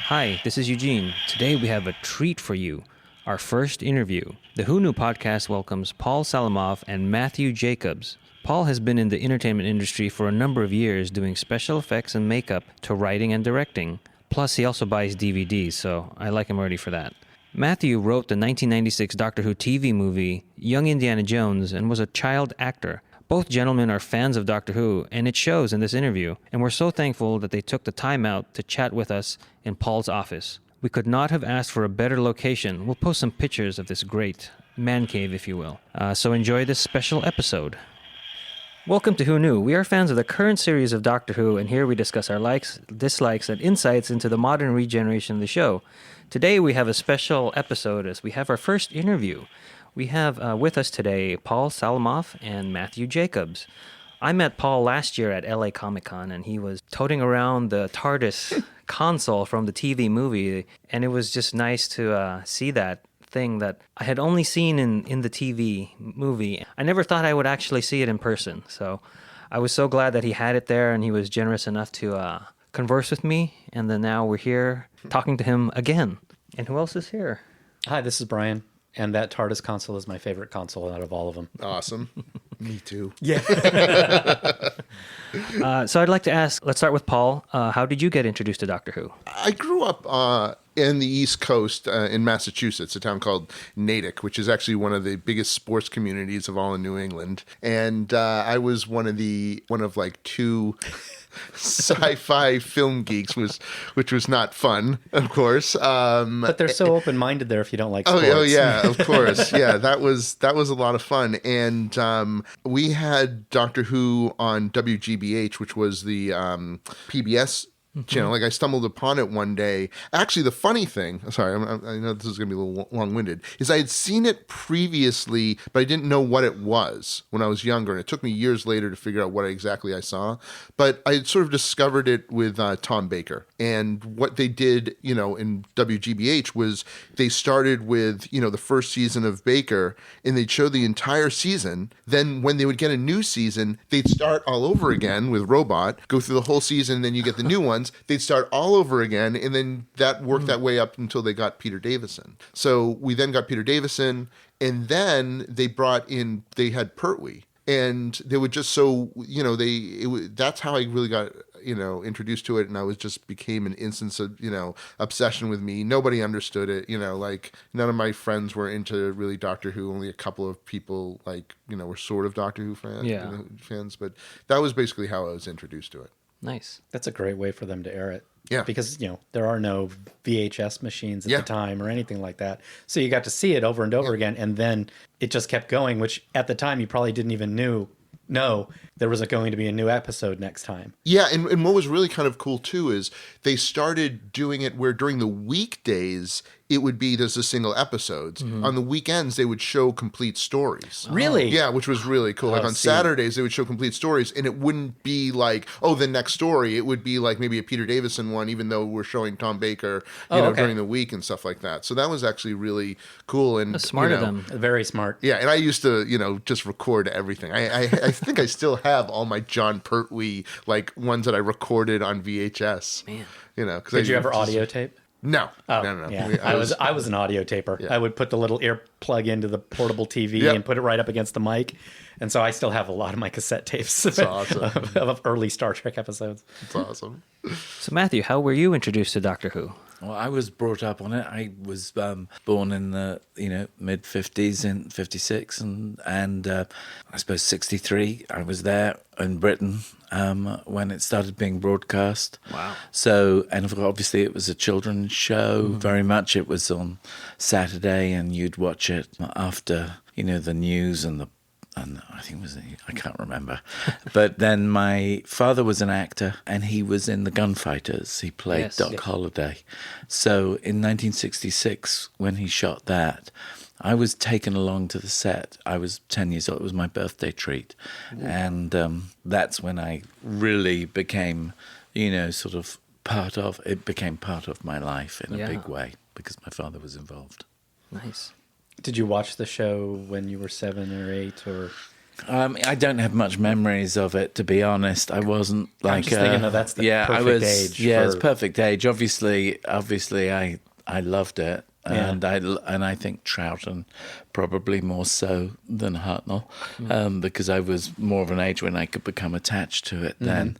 Hi, this is Eugene. Today we have a treat for you. Our first interview. The Who Knew podcast welcomes Paul Salamoff and Matthew Jacobs. Paul has been in the entertainment industry for a number of years doing special effects and makeup to writing and directing. Plus, he also buys DVDs, so I like him already for that. Matthew wrote the 1996 Doctor Who TV movie, Young Indiana Jones, and was a child actor. Both gentlemen are fans of Doctor Who, and it shows in this interview, and we're so thankful that they took the time out to chat with us in Paul's office. We could not have asked for a better location. We'll post some pictures of this great man cave, if you will. So enjoy this special episode. Welcome to Who Knew. We are fans of the current series of Doctor Who, and here we discuss our likes, dislikes, and insights into the modern regeneration of the show. Today we have a special episode as we have our first interview. We have with us today Paul Salamoff and Matthew Jacobs. I met Paul last year at LA Comic-Con, and he was toting around the Tardis console from the TV movie, and it was just nice to see that thing that I had only seen in the TV movie. I never thought I would actually see it in person, so I was so glad that he had it there, and he was generous enough to converse with me, and then now we're here talking to him again. And who else is here? Hi, this is Brian. And that Tardis console is my favorite console out of all of them. Awesome. Me too. Yeah. So I'd like to ask, let's start with Paul. How did you get introduced to Doctor Who? I grew up in the East Coast in Massachusetts, a town called Natick, which is actually one of the biggest sports communities of all in New England. And I was one of like two sci-fi film geeks, which was not fun, of course. But they're so open-minded there if you don't like sports. Oh yeah, of course. Yeah, that was a lot of fun. And we had Doctor Who on WGBH, which was the PBS channel. Like I stumbled upon it one day. Actually, the funny thing, sorry, I know this is going to be a little long-winded, is I had seen it previously, but I didn't know what it was when I was younger. And it took me years later to figure out what exactly I saw. But I had sort of discovered it with Tom Baker. And what they did, in WGBH was they started with, the first season of Baker, and they'd show the entire season. Then when they would get a new season, they'd start all over again with Robot, go through the whole season, and then you get the new ones. They'd start all over again, and then that worked that way up until they got Peter Davison. So we then got Peter Davison, and then they had Pertwee. And they would just that's how I really got, introduced to it. And I became an instance of, obsession with me. Nobody understood it. Like none of my friends were into really Doctor Who. Only a couple of people were sort of Doctor Who fans. But that was basically how I was introduced to it. Nice. That's a great way for them to air it. Yeah. Because, there are no VHS machines at the time or anything like that. So you got to see it over and over again. And then it just kept going, which at the time you probably didn't even know there was going to be a new episode next time. Yeah, and what was really kind of cool too is they started doing it where during the weekdays it would be there's a single episodes. On the weekends they would show complete stories. Really? Yeah, which was really cool. Like on Saturdays they would show complete stories, and it wouldn't be like, the next story. It would be like maybe a Peter Davison one, even though we're showing Tom Baker, during the week and stuff like that. So that was actually really cool and That's smart of them. Very smart. Yeah, and I used to, just record everything. I think I still have all my John Pertwee ones that I recorded on VHS. Man, Did you ever audio tape? No. Oh, No. Yeah. I was an audio taper. Yeah. I would put the little ear plug into the portable TV and put it right up against the mic. And so I still have a lot of my cassette tapes of early Star Trek episodes. That's awesome. So Matthew, how were you introduced to Doctor Who? Well, I was brought up on it. I was born in the mid 50s in 56 and I suppose 63. I was there in Britain when it started being broadcast. Wow. So, and obviously it was a children's show. Very much it was on Saturday, and you'd watch it after the news and I think I can't remember. But then my father was an actor, and he was in the Gunfighters. He played Doc Holliday. So in 1966, when he shot that, I was taken along to the set. I was 10 years old. It was my birthday treat. Ooh. And that's when I really became, sort of became part of my life in a big way, because my father was involved. Nice. Did you watch the show when you were 7 or 8 or I don't have much memories of it, to be honest. I wasn't like. I'm just thinking, no, that's the perfect I was, age. Yeah, it's perfect age. Obviously, I loved it, Yeah. and I think Troughton probably more so than Hartnell, because I was more of an age when I could become attached to it then.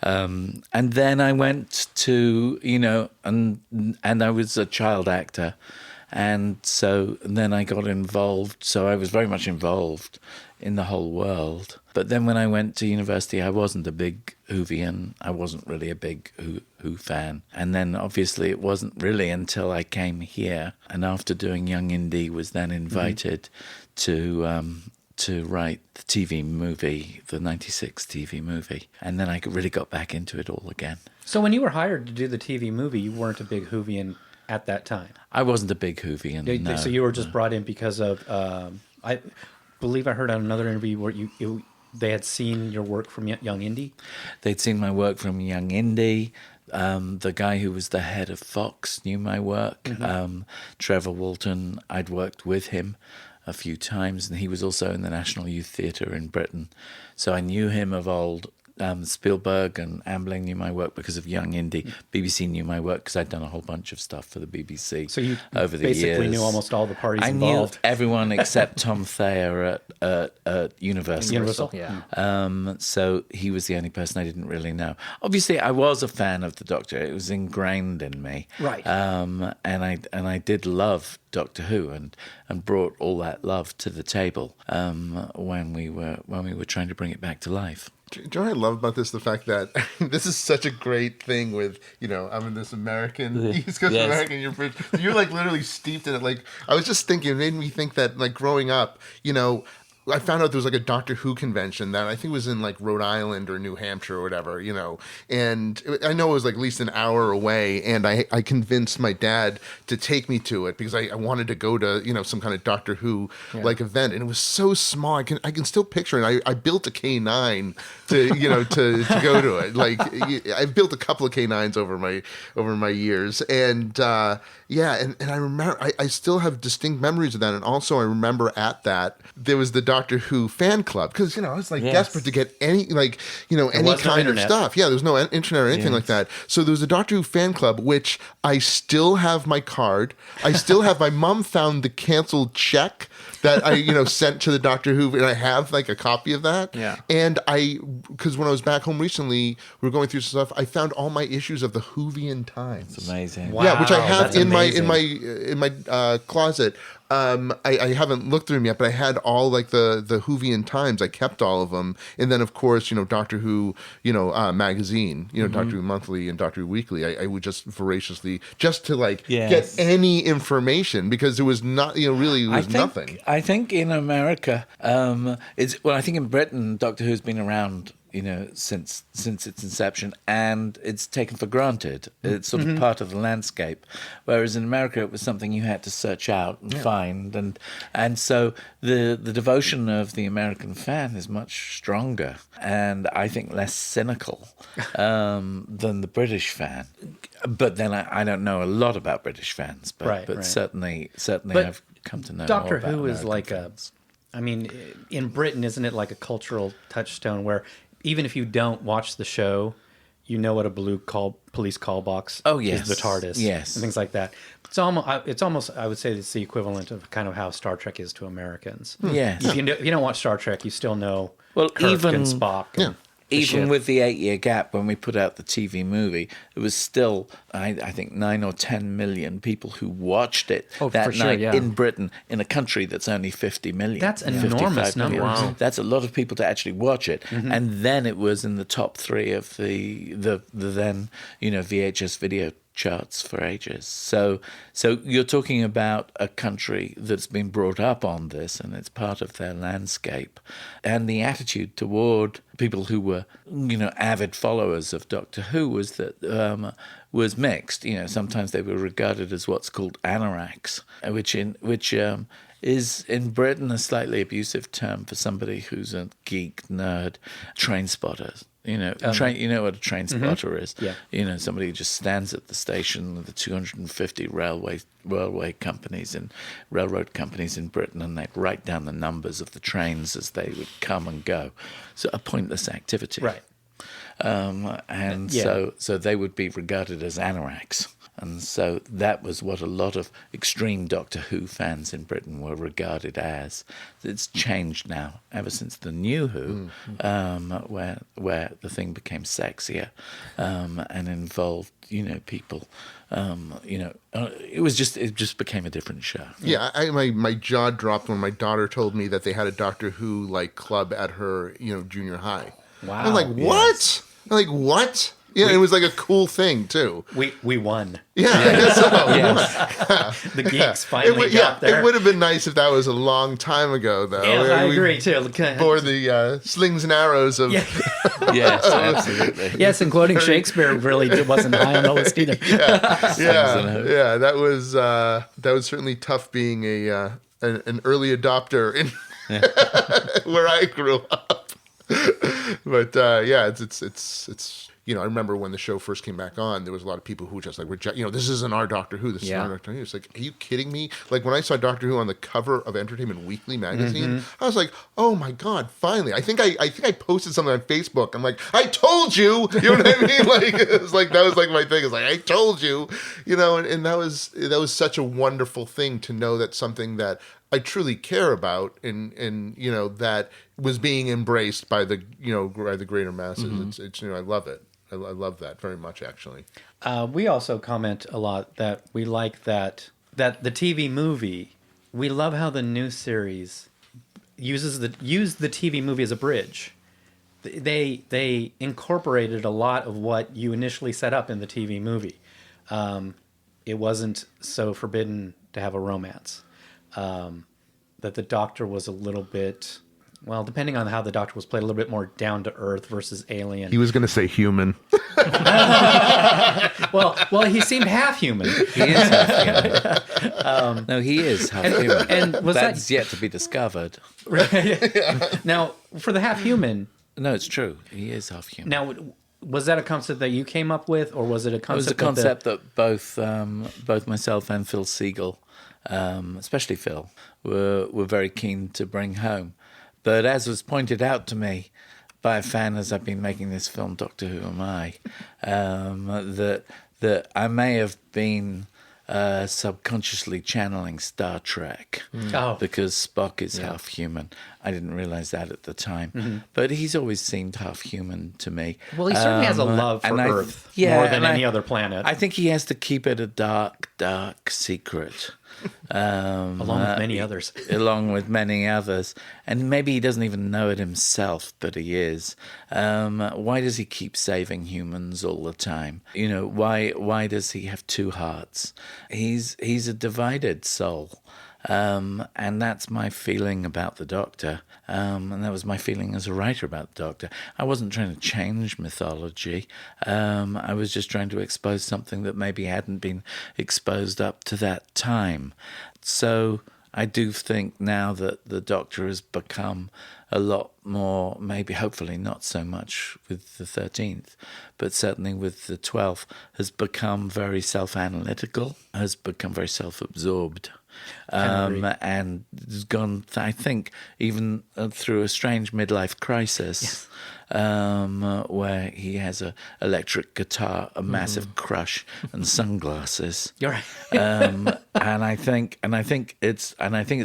And then I went to, and I was a child actor. And so then I got involved. So I was very much involved in the whole world. But then when I went to university, I wasn't a big Whovian. I wasn't really a big Who fan. And then obviously it wasn't really until I came here and after doing Young Indie was then invited to write the TV movie, the 96 TV movie. And then I really got back into it all again. So when you were hired to do the TV movie, you weren't a big Whovian at that time. I wasn't a big Whovian, no. So you were just brought in because of, I believe I heard on another interview where they had seen your work from Young Indie. They'd seen my work from Young Indie. The guy who was the head of Fox knew my work. Trevor Walton, I'd worked with him a few times, and he was also in the National Youth Theatre in Britain. So I knew him of old. Spielberg and Ambling knew my work because of Young Indie. BBC knew my work because I'd done a whole bunch of stuff for the BBC. So you over the years. basically knew almost all the parties I involved. knew everyone except Tom Thayer at Universal. Universal, yeah. So he was the only person I didn't really know. Obviously, I was a fan of the Doctor. It was ingrained in me. Right. And I did love Doctor Who and brought all that love to the table when we were trying to bring it back to life. Do you know what I love about this? The fact that this is such a great thing with, I'm in this American, East Coast American, you're like literally steeped in it. Like, I was just thinking, it made me think that like growing up, I found out there was like a Doctor Who convention that I think was in like Rhode Island or New Hampshire or whatever, and I know it was like at least an hour away, and I convinced my dad to take me to it because I wanted to go to, some kind of Doctor Who like event, and it was so small. I can still picture it. I built a K9 to, to go to it. Like I built a couple of K9s over my years, and and I remember I still have distinct memories of that, and also I remember at that there was the Doctor Who fan club because I was like desperate to get any any kind of stuff. Yeah, there was no internet or anything like that. So there was a Doctor Who fan club, which I still have my card. I still have. My mom found the canceled check that I sent to the Doctor Who, and I have like a copy of that. Yeah. And because when I was back home recently, we were going through some stuff. I found all my issues of the Whovian Times. It's amazing. Wow, Yeah, which I have that's in amazing. my closet. I haven't looked through them yet, but I had all like the Whovian Times. I kept all of them, and then of course Doctor Who magazine, Doctor Who Monthly and Doctor Who Weekly. I would just voraciously just to get any information because it was not really it was nothing. I think in America, I think in Britain, Doctor Who's been around since its inception, and it's taken for granted. It's sort of part of the landscape. Whereas in America, it was something you had to search out and find, and so the devotion of the American fan is much stronger, and I think less cynical than the British fan. But then I don't know a lot about British fans, but certainly But I've come to know Doctor more about Who is American like fans. in Britain, isn't it like a cultural touchstone where even if you don't watch the show, you know what a blue police call box is the Tardis, and things like that. It's almost I would say it's the equivalent of kind of how Star Trek is to Americans. Yes. If you don't watch Star Trek, you still know Well, Kirk even- and Spock. And the Even ship. with the 8-year gap, when we put out the TV movie, it was still, I think, 9 or 10 million people who watched it that for sure, night yeah. in Britain, in a country that's only 50 million. That's an 55 enormous number. million. Wow. That's a lot of people to actually watch it. And then it was in the top 3 of the then, VHS video charts for ages. So you're talking about a country that's been brought up on this, and it's part of their landscape. And the attitude toward people who were, avid followers of Doctor Who was that was mixed. Sometimes they were regarded as what's called anoraks, which is in Britain a slightly abusive term for somebody who's a geek, nerd, train spotter. You know what a train spotter is? Yeah. Somebody who just stands at the station with the 250 railroad companies in Britain, and they'd write down the numbers of the trains as they would come and go. So a pointless activity. Right. So they would be regarded as anoraks. And so that was what a lot of extreme Doctor Who fans in Britain were regarded as. It's changed now, ever since the new Who, where the thing became sexier and involved, people. It just became a different show. Yeah, my jaw dropped when my daughter told me that they had a Doctor Who club at her junior high. Wow. I'm like, what? I'm like, what? Yeah, it was like a cool thing too. We won. Yeah, I guess so. The geeks finally got there. It would have been nice if that was a long time ago, though. Yeah, I agree too. Bore the slings and arrows of. Yeah. Yes, absolutely. Yes, and quoting Shakespeare really wasn't high on the list either. Yeah. That was certainly tough being an early adopter in where I grew up. But it's. I remember when the show first came back on, there was a lot of people who were just like, this isn't our Doctor Who. This is our Doctor Who. It's like, are you kidding me? Like, when I saw Doctor Who on the cover of Entertainment Weekly magazine, I was like, oh my God, finally. I think I posted something on Facebook. I'm like, I told you. You know what I mean? Like, it was like, that was like my thing. It's like, I told you. And that was such a wonderful thing to know that something that I truly care about and that was being embraced by the greater masses. It's I love it. I love that very much, actually. We also comment a lot that we like that the TV movie. We love how the new series used the TV movie as a bridge. They incorporated a lot of what you initially set up in the TV movie. It wasn't so forbidden to have a romance. That the Doctor was a little bit. Well, depending on how the Doctor was played, a little bit more down to earth versus alien. He was going to say human. well, he seemed half human. He is half human. No, he is half human. And was that's yet to be discovered. Now, for the half human. No, it's true. He is half human. Now, was that a concept that you came up with, or was it a concept? It was a concept that both myself and Phil Siegel, especially Phil, were very keen to bring home. But as was pointed out to me by a fan as I've been making this film, Doctor Who Am I, that I may have been subconsciously channeling Star Trek because Spock is half human. I didn't realize that at the time, but he's always seemed half human to me. Well, he certainly has a love for Earth more than any other planet. I think he has to keep it a dark, dark secret. Along with many others. Along with many others. And maybe he doesn't even know it himself, but he is. Why does he keep saving humans all the time? Why does he have two hearts? He's a divided soul. And that's my feeling about the Doctor. And that was my feeling as a writer about the Doctor. I wasn't trying to change mythology. I was just trying to expose something that maybe hadn't been exposed up to that time. So I do think now that the Doctor has become a lot more, maybe hopefully not so much with the 13th, but certainly with the 12th, has become very self-analytical, has become very self-absorbed. And has gone, I think, even through a strange midlife crisis, where he has an electric guitar, a massive crush, and sunglasses. You're right. and I think it's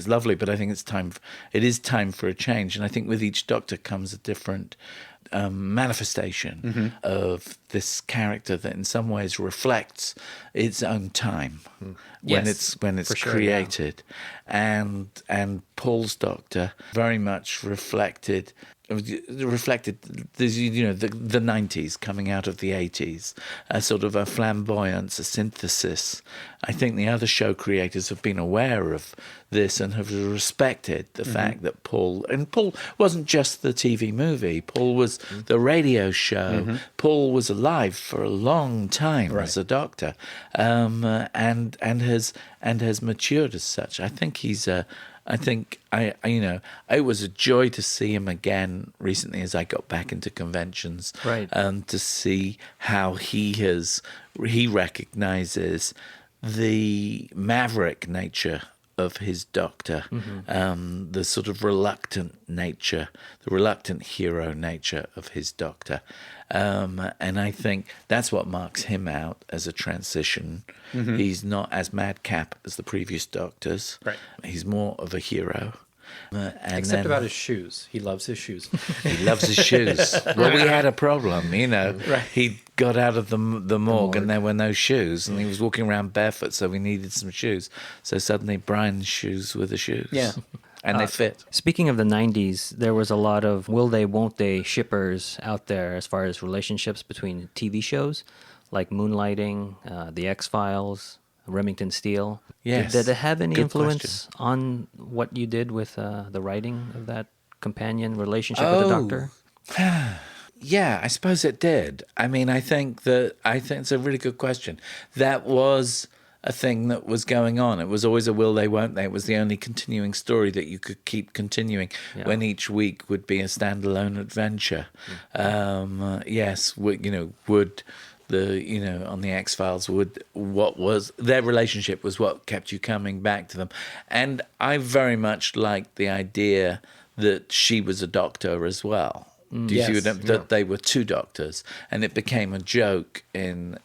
lovely, but I think it is time for a change. And I think with each Doctor comes a different manifestation of this character that in some ways reflects its own time when it's created. And Paul's Doctor very much reflected the 90s coming out of the 80s, a sort of a flamboyance, a synthesis. I think the other show creators have been aware of this and have respected the fact that Paul wasn't just the TV movie, Paul was the radio show, Paul was alive for a long time as a Doctor, and has matured as such. I think he's a I think it was a joy to see him again recently as I got back into conventions, Right. To see how he recognizes the maverick nature of his Doctor, the sort of reluctant nature, the reluctant hero nature of his Doctor. And I think that's what marks him out as a transition. He's not as madcap as the previous Doctors. Right. He's more of a hero. Except about his shoes. He loves his shoes. He loves his shoes. Well, we had a problem, Right. He got out of the morgue and there were no shoes, and he was walking around barefoot, so we needed some shoes. So suddenly Brian's shoes were the shoes. Yeah. And they fit. Speaking of the 90s, there was a lot of will they, won't they shippers out there as far as relationships between TV shows like Moonlighting, The X-Files, Remington Steele. Yes. Did it have any Good influence on what you did with the writing of that companion relationship with the Doctor? Yeah, I suppose it did. I mean, I think it's a really good question. That was a thing that was going on. It was always a will they, won't they. It was the only continuing story that you could keep continuing when each week would be a standalone adventure. Yes, would the on the X-Files what was their relationship was what kept you coming back to them. And I very much liked the idea that she was a doctor as well. Do you see that they were two doctors, and it became a joke in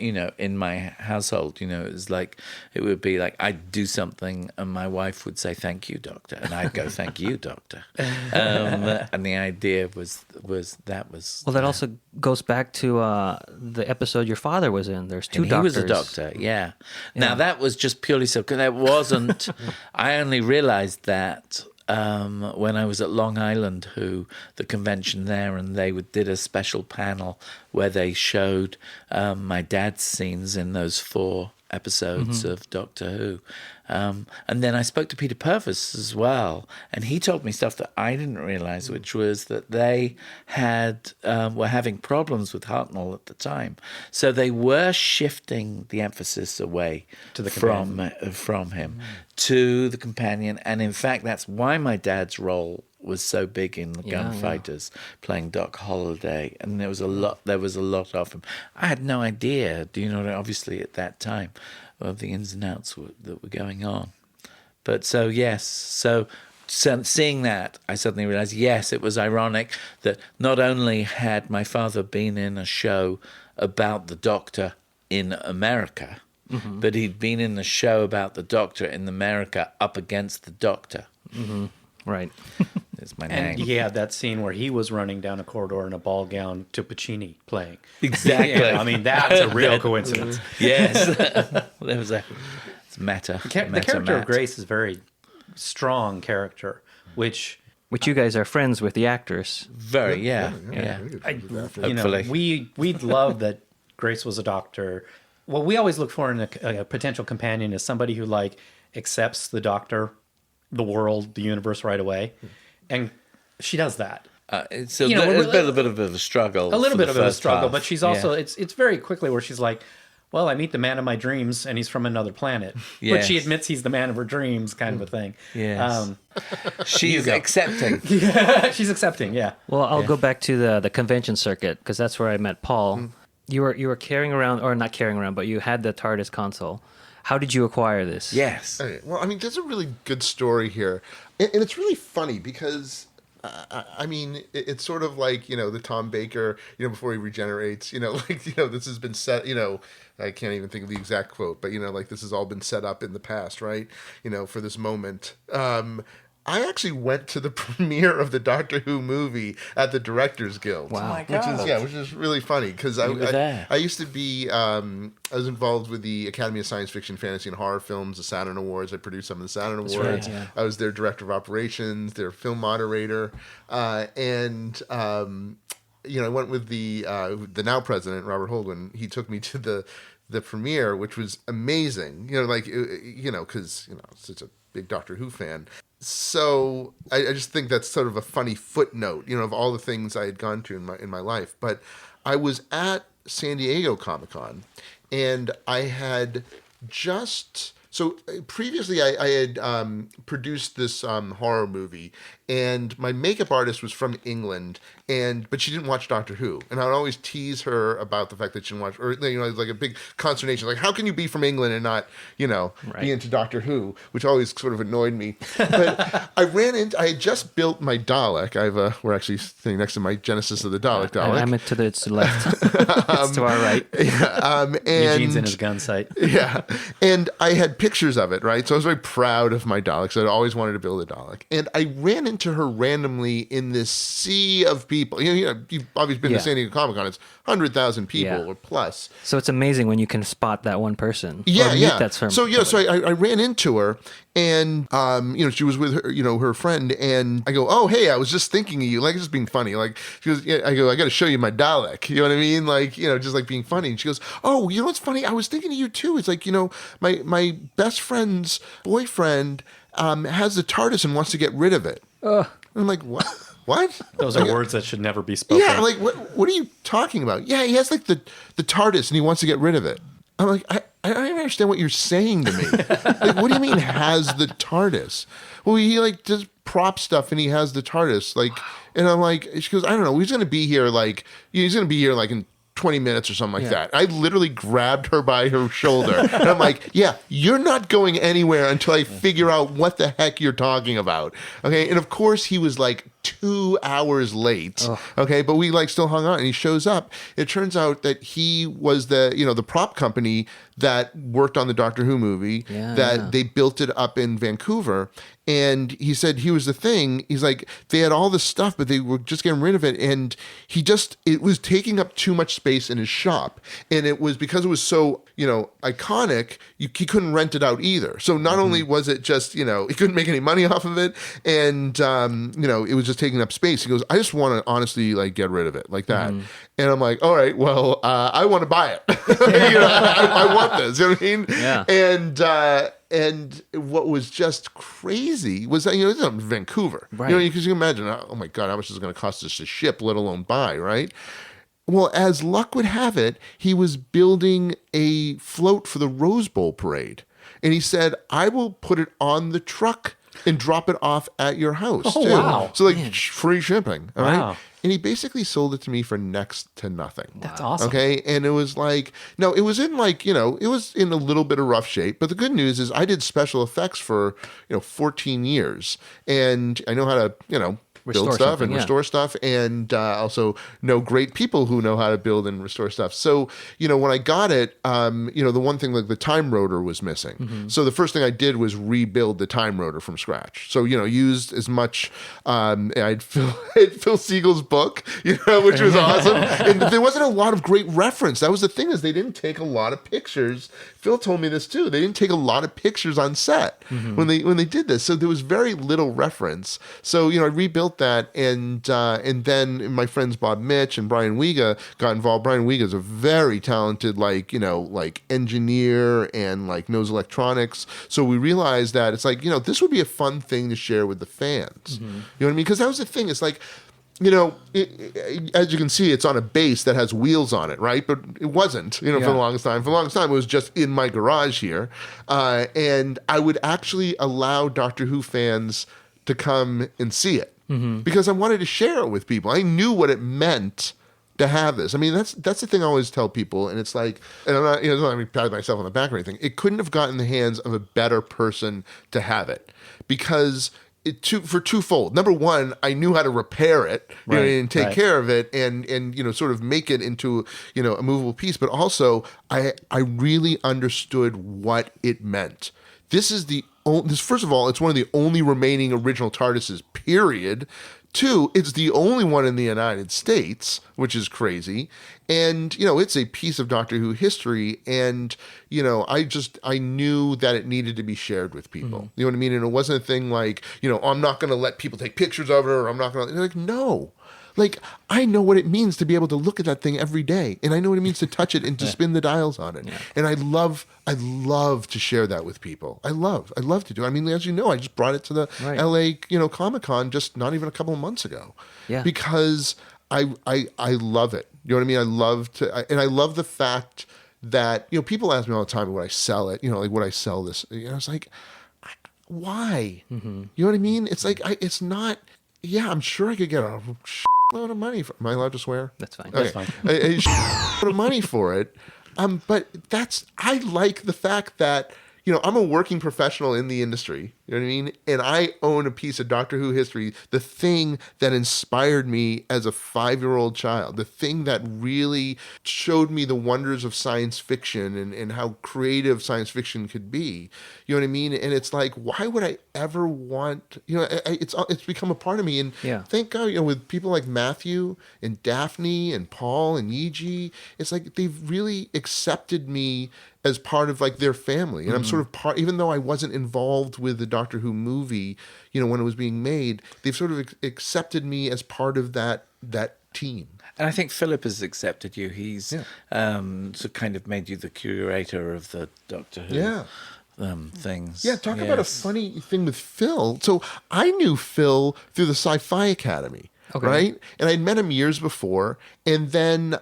my household. It was like it would be like I'd do something and my wife would say thank you, doctor, and I'd go thank you, doctor. And the idea was that was Well, that also goes back to the episode your father was in. There's two and doctors. He was a doctor, yeah. Now that was just purely so because that wasn't. I only realized that. When I was at Long Island, the convention there, and they did a special panel where they showed my dad's scenes in those 4 episodes of Doctor Who. And then I spoke to Peter Purves as well, and he told me stuff that I didn't realize, which was that they were having problems with Hartnell at the time. So they were shifting the emphasis away from him to the companion. And in fact, that's why my dad's role was so big in the Gunfighters, playing Doc Holliday, and there was a lot of him. I had no idea, obviously at that time, of the ins and outs that were going on. But so seeing that, I suddenly realized, yes, it was ironic that not only had my father been in a show about the Doctor in America, but he'd been in the show about the Doctor in America up against the Doctor. Right. It's my name. And he had that scene where he was running down a corridor in a ball gown to Puccini playing. Exactly. I mean, that's a real coincidence. Yes. There was it's meta. The character of Grace is a very strong character, which you guys are friends with the actors. Very, yeah. we'd love that Grace was a doctor. What we always look for in a potential companion is somebody who accepts the Doctor, the world, the universe right away, and she does that. It's a little bit of a struggle. A little bit of a struggle, half. but she's also it's very quickly where she's like, well, I meet the man of my dreams, and he's from another planet. Yes. But she admits he's the man of her dreams, kind of a thing. Yes. She's accepting. She's accepting, yeah. Well, I'll go back to the convention circuit because that's where I met Paul. You were carrying around, or not carrying around, but you had the TARDIS console. How did you acquire this? Yes. Okay, well, I mean, there's a really good story here, and it's really funny because. I mean, it's sort of like, the Tom Baker, before he regenerates, this has been set, I can't even think of the exact quote, but, this has all been set up in the past, right? For this moment. I actually went to the premiere of the Doctor Who movie at the Directors Guild. Wow. Oh my God. Which is really funny because I used to be, I was involved with the Academy of Science Fiction, Fantasy, and Horror Films, the Saturn Awards. I produced some of the Saturn Awards. Right, yeah. I was their director of operations, their film moderator, and I went with the now president, Robert Holdren. He took me to the premiere, which was amazing. Because such a big Doctor Who fan. So I just think that's sort of a funny footnote, of all the things I had gone to in my life. But I was at San Diego Comic-Con, and I had just So previously, I had produced this horror movie, and my makeup artist was from England, but she didn't watch Doctor Who, and I would always tease her about the fact that she didn't watch, or like a big consternation, like how can you be from England and not be into Doctor Who, which always sort of annoyed me. But I had just built my Dalek. We're actually sitting next to my Genesis of the Dalek. I'm to the left. It's to our right. And Eugene's in his gun sight. Yeah. And I had pictures of it, right? So I was very proud of my Dalek. So I'd always wanted to build a Dalek. And I ran into her randomly in this sea of people. You've obviously been to San Diego Comic Con. It's 100,000 people or plus. So it's amazing when you can spot that one person. Yeah, or meet that So I ran into her, and she was with her, her friend, and I go, oh hey, I was just thinking of you, like just being funny. Like she goes, I go, I got to show you my Dalek. You know what I mean? Like just like being funny. And she goes, oh, you know what's funny? I was thinking of you too. It's like my best friend's boyfriend has the TARDIS and wants to get rid of it. I'm like, what? What? Those are words that should never be spoken. Yeah, like what are you talking about? Yeah, he has like the TARDIS and he wants to get rid of it. I'm like, I don't even understand what you're saying to me. Like, what do you mean has the TARDIS? Well, he like does prop stuff and he has the TARDIS. Like, and I'm like, she goes, I don't know. He's going to be here like in 20 minutes or something like that. I literally grabbed her by her shoulder and I'm like, yeah, you're not going anywhere until I figure out what the heck you're talking about. Okay. And of course he was like 2 hours late. Okay. But we like still hung out and he shows up. It turns out that he was the prop company that worked on the Doctor Who movie, they built it up in Vancouver. And he said he was the thing. He's like, they had all this stuff, but they were just getting rid of it. And it was taking up too much space in his shop. And it was because it was so, iconic, he couldn't rent it out either. So not only was it just, he couldn't make any money off of it. And, it was just taking up space. He goes, I just want to honestly like get rid of it like that. And I'm like, all right, well, I want to buy it. I want this. You know what I mean? Yeah. And what was just crazy was that, this is in Vancouver. Right. Because you can imagine, oh my God, how much is it going to cost us to ship, let alone buy, right? Well, as luck would have it, he was building a float for the Rose Bowl parade. And he said, I will put it on the truck and drop it off at your house, too. Wow. So, like, free shipping. All Wow. right? And he basically sold it to me for next to nothing. That's awesome. Okay. And it was like, no, it was in like, it was in a little bit of rough shape. But the good news is I did special effects for, 14 years. And I know how to, build stuff and restore stuff, and also know great people who know how to build and restore stuff. So, when I got it, the one thing, like the time rotor was missing. So the first thing I did was rebuild the time rotor from scratch. So, used as much, I'd Phil Siegel's book, which was awesome. And there wasn't a lot of great reference. That was the thing, is they didn't take a lot of pictures. Phil told me this too. They didn't take a lot of pictures on set when they did this. So there was very little reference. So, I rebuilt that, and then my friends Bob Mitch and Brian Wiega got involved. Brian Wiega is a very talented engineer and knows electronics. So we realized that it's like, this would be a fun thing to share with the fans. You know what I mean? Because that was the thing. It's like, as you can see, it's on a base that has wheels on it, right? But it wasn't, for the longest time. For the longest time, it was just in my garage here. And I would actually allow Doctor Who fans to come and see it because I wanted to share it with people. I knew what it meant to have this. I mean, that's the thing I always tell people. And it's like, and I'm not, let me pat myself on the back or anything. It couldn't have gotten in the hands of a better person to have it, because for twofold. Number one, I knew how to repair it, and take care of it, and sort of make it into a movable piece. But also, I really understood what it meant. This first of all, it's one of the only remaining original TARDISes, period. 2, it's the only one in the United States, which is crazy. And, it's a piece of Doctor Who history. And, I knew that it needed to be shared with people. You know what I mean? And it wasn't a thing like, I'm not going to let people take pictures of it, or I'm not going to, like, no. Like, I know what it means to be able to look at that thing every day. And I know what it means to touch it and to spin the dials on it. Yeah. And I love to share that with people. I love to do it. I mean, as you know, I just brought it to the LA, Comic-Con just not even a couple of months ago. Yeah. Because I love it. You know what I mean? I love the fact that, you know, people ask me all the time, would I sell it? You know, like, would I sell this? You know, it's like, why? You know what I mean? It's like, it's not, yeah, I'm sure I could get a load of money for, am I allowed to swear? That's fine. Okay. That's fine. A load of money for it. But I like the fact that, you know, I'm a working professional in the industry, you know what I mean? And I own a piece of Doctor Who history, the thing that inspired me as a 5-year-old child, the thing that really showed me the wonders of science fiction and how creative science fiction could be. You know what I mean? And it's like, why would I ever want, you know, it's become a part of me. And thank God, you know, with people like Matthew and Daphne and Paul and Yiji, it's like they've really accepted me as part of like their family. And I'm sort of part, even though I wasn't involved with the Doctor Who movie, you know, when it was being made, they've sort of accepted me as part of that team. And I think Philip has accepted you. He's so kind of made you the curator of the Doctor Who things. Yeah, talk about a funny thing with Phil. So I knew Phil through the Sci-Fi Academy, right? And I'd met him years before. And then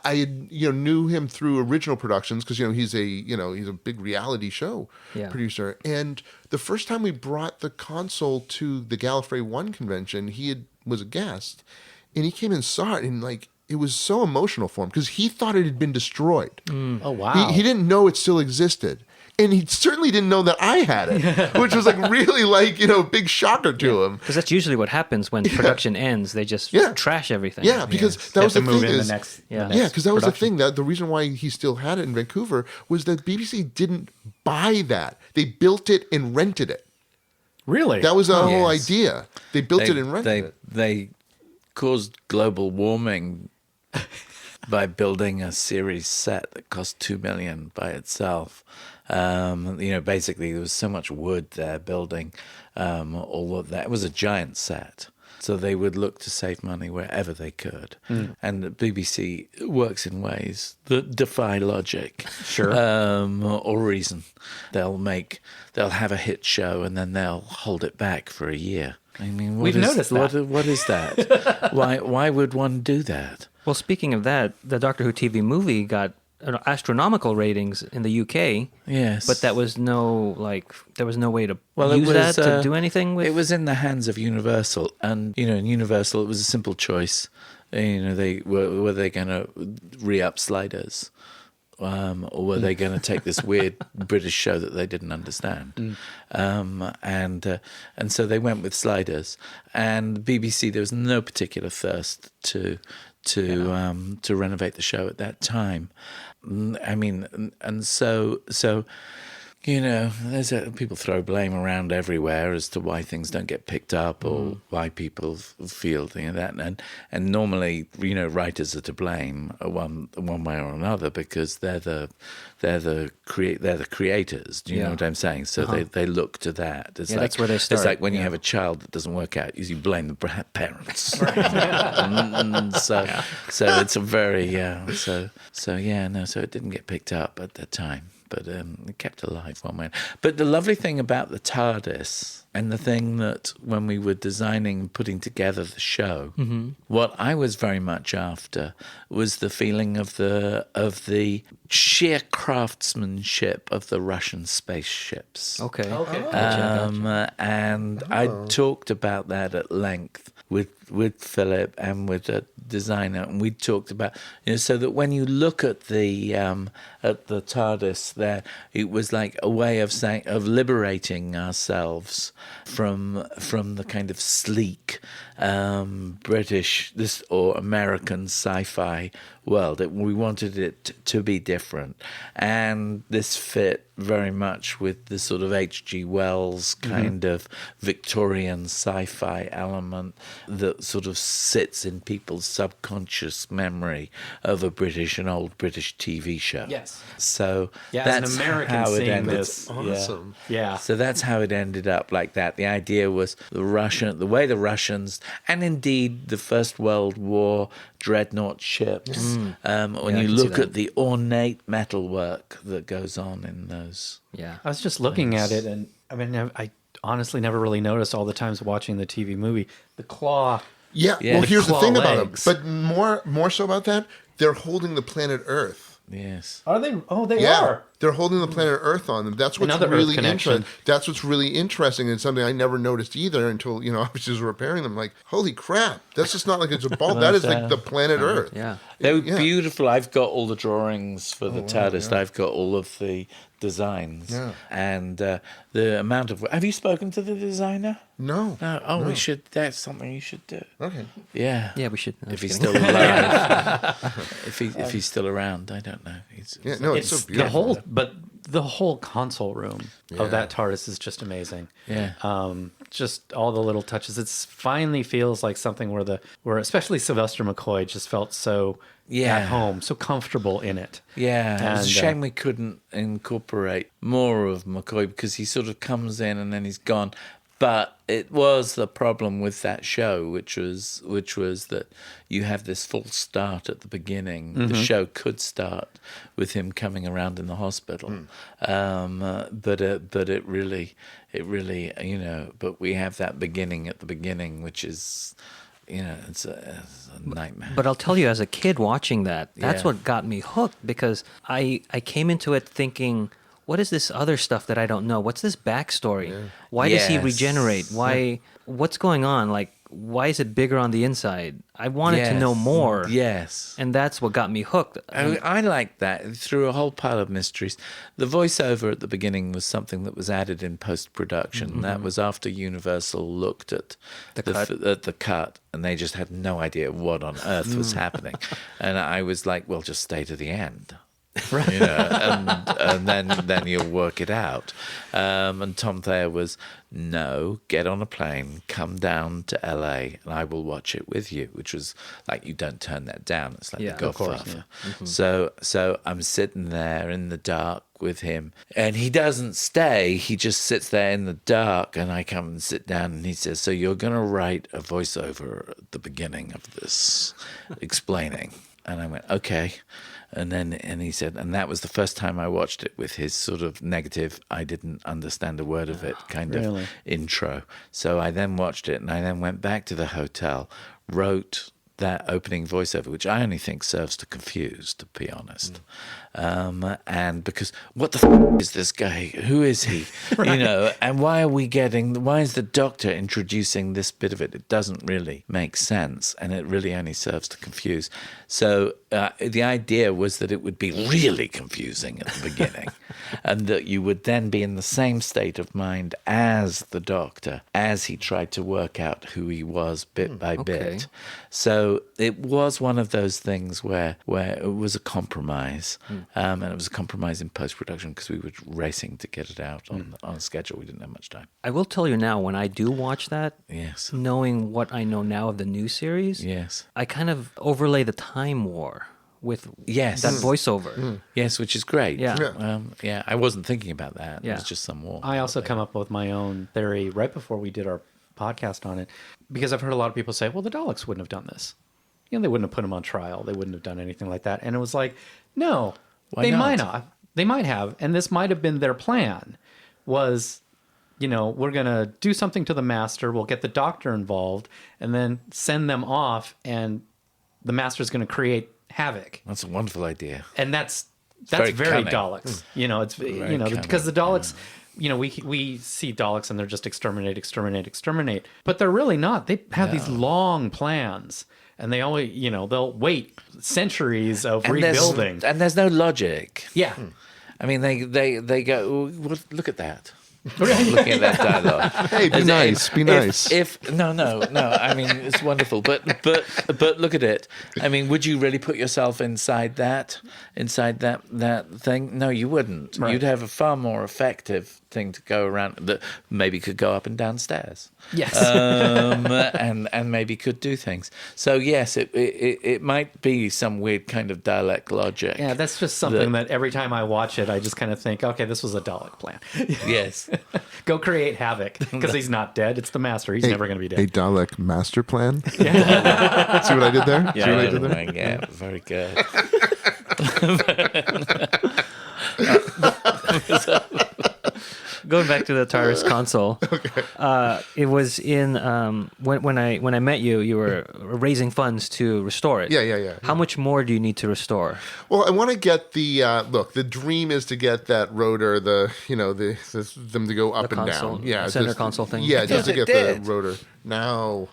I knew him through original productions because, he's a big reality show producer. And the first time we brought the console to the Gallifrey 1 convention, was a guest, and he came and saw it, and like it was so emotional for him because he thought it had been destroyed. Oh wow! He didn't know it still existed. And he certainly didn't know that I had it, which was like really like, a big shocker to him. Because that's usually what happens when production ends. They just trash everything. Yeah, because that was the thing. Because that was the thing. That the reason why he still had it in Vancouver was that BBC didn't buy that. They built it and rented it. Really? That was the whole idea. They built it and rented it. They caused global warming by building a series set that cost $2 million by itself. Basically there was so much wood there building all of that. It was a giant set. So they would look to save money wherever they could. And the BBC works in ways that defy logic. Sure. Or reason. They'll have a hit show and then they'll hold it back for a year. I mean, we've noticed that. What is that? Why would one do that? Well, speaking of that, the Doctor Who TV movie got astronomical ratings in the UK. Yes, but there was no way to use that to do anything with. It was in the hands of Universal, and in Universal it was a simple choice. They were they going to re-up Sliders, or were they going to take this weird British show that they didn't understand? And so they went with Sliders, and BBC. There was no particular thirst to renovate the show at that time. I mean, and so there's people throw blame around everywhere as to why things don't get picked up or why people feel that, and normally writers are to blame one way or another because they're the creators. Do you know what I'm saying? So they look to that. It's like, that's where they start. It's like when you have a child that doesn't work out, you blame the parents. So it's a very so it didn't get picked up at that time. But it kept alive one way. But the lovely thing about the TARDIS, and the thing that when we were designing and putting together the show, what I was very much after was the feeling of the sheer craftsmanship of the Russian spaceships. Okay. Gotcha. And I talked about that at length with Philip and with a designer, and we talked about so that when you look at the TARDIS there, it was like a way of liberating ourselves from the kind of sleek British or American sci-fi world. We wanted it to be different, and this fit very much with the sort of H.G. Wells kind of Victorian sci-fi element that sort of sits in people's subconscious memory of an old British TV show. Yes. So that's an American how it ended. This. Awesome. Yeah. So that's how it ended up like that. The idea was the way the Russians, and indeed the First World War dreadnought ships, when you look at the ornate metalwork that goes on in those. Yeah. I was just looking at it, and I mean, I honestly never really noticed all the times watching the TV movie. The claw. Yeah. Well, here's the claw thing about them. legs. But more so about that, they're holding the planet Earth. Yes. Are they? Oh, they Yeah, are. they're holding the planet Earth on them. That's what's Another Earth really connection. interesting. That's what's really interesting, and something I never noticed either until I was just repairing them. Like, holy crap! That's just not like it's a ball. That is like the planet Earth. Yeah. They were Yeah. beautiful. I've got all the drawings for the Tardis. I've got all of the designs. Yeah. And the amount of... Have you spoken to the designer? No. No. Oh, we should... That's something you should do. Okay. Yeah. Yeah, we should. No, If just he's kidding. still alive. if he's still around, I don't know. Yeah. No, it's so beautiful. The whole console room of that TARDIS is just amazing. Yeah. Just all the little touches. It's finally feels like something where especially Sylvester McCoy just felt so at home, so comfortable in it. Yeah, it's a And, shame we couldn't incorporate more of McCoy because he sort of comes in and then he's gone. But it was the problem with that show, which was that you have this false start at the beginning. The show could start with him coming around in the hospital, but it really, But we have that beginning at the beginning, which is, it's a nightmare. But I'll tell you, as a kid watching that's Yeah. what got me hooked, because I came into it thinking, what is this other stuff that I don't know? What's this backstory? Why does he Yes. regenerate? What's going on? Like, why is it bigger on the inside? I wanted to know Yes. more. Yes. And that's what got me hooked. I like that through a whole pile of mysteries. The voiceover at the beginning was something that was added in post-production. That was after Universal looked at the cut, and they just had no idea what on earth was happening. And I was like, well, just stay to the end. Right. And then you'll work it out. And Tom Thayer was, no, get on a plane, come down to LA, and I will watch it with you, which was like, you don't turn that down. It's like Yeah, the of course, Godfather. So I'm sitting there in the dark with him, and he doesn't stay. He just sits there in the dark, and I come and sit down, and he says, so you're going to write a voiceover at the beginning of this, explaining. And I went, okay. And he said, and that was the first time I watched it with his sort of negative, I didn't understand a word of it kind of intro. So I then watched it, and I then went back to the hotel, wrote that opening voiceover, which I only think serves to confuse, to be honest. And because what the is this guy? Who is he? And why is the doctor introducing this bit of it? It doesn't really make sense, and it really only serves to confuse. So the idea was that it would be really confusing at the beginning, and that you would then be in the same state of mind as the doctor, as he tried to work out who he was bit by bit. So it was one of those things where it was a compromise, and it was a compromise in post-production because we were racing to get it out on a schedule. We didn't have much time. I will tell you now, when I do watch that, Yes. knowing what I know now of the new series, Yes. I kind of overlay the Time War with Yes. that voiceover. Yes, which is great. Yeah. I wasn't thinking about that. Yeah. It was just some war. I also come up with my own theory right before we did our podcast on it, because I've heard a lot of people say, well, the Daleks wouldn't have done this. They wouldn't have put him on trial. They wouldn't have done anything like that. And it was like, no, Why not? might not. They might have. And this might have been their plan was, we're going to do something to the master. We'll get the doctor involved and then send them off. And the master's going to create havoc. That's a wonderful idea. And that's very very cunning. Daleks. It's Very because the Daleks, we see Daleks and they're just exterminate. But they're really not. They have these long plans, and they always, they'll wait centuries of rebuilding. And there's no logic. Yeah. I mean, they go, well, look at that. Looking at that dialogue. Hey, be nice. Be nice. No. I mean, it's wonderful, but look at it. I mean, would you really put yourself inside that thing? No, you wouldn't. Right. You'd have a far more effective thing to go around that maybe could go up and down stairs. Yes. And maybe could do things. So yes, it might be some weird kind of Dalek logic. Yeah, that's just something that every time I watch it, I just kind of think, okay, this was a Dalek plan. Yes. Go create havoc, because he's not dead. It's the master. He's never going to be A dead. Dalek master plan. See what I did there? See what I did there? Yeah, very good. going back to the Tardis console. Okay. It was in when I met you. You were raising funds to restore it. Yeah. How much more do you need to restore? Well, I want to get the look. The dream is to get that rotor, them to go up and console, down. Yeah, center console thing. Yeah, just to it get did. the rotor. No.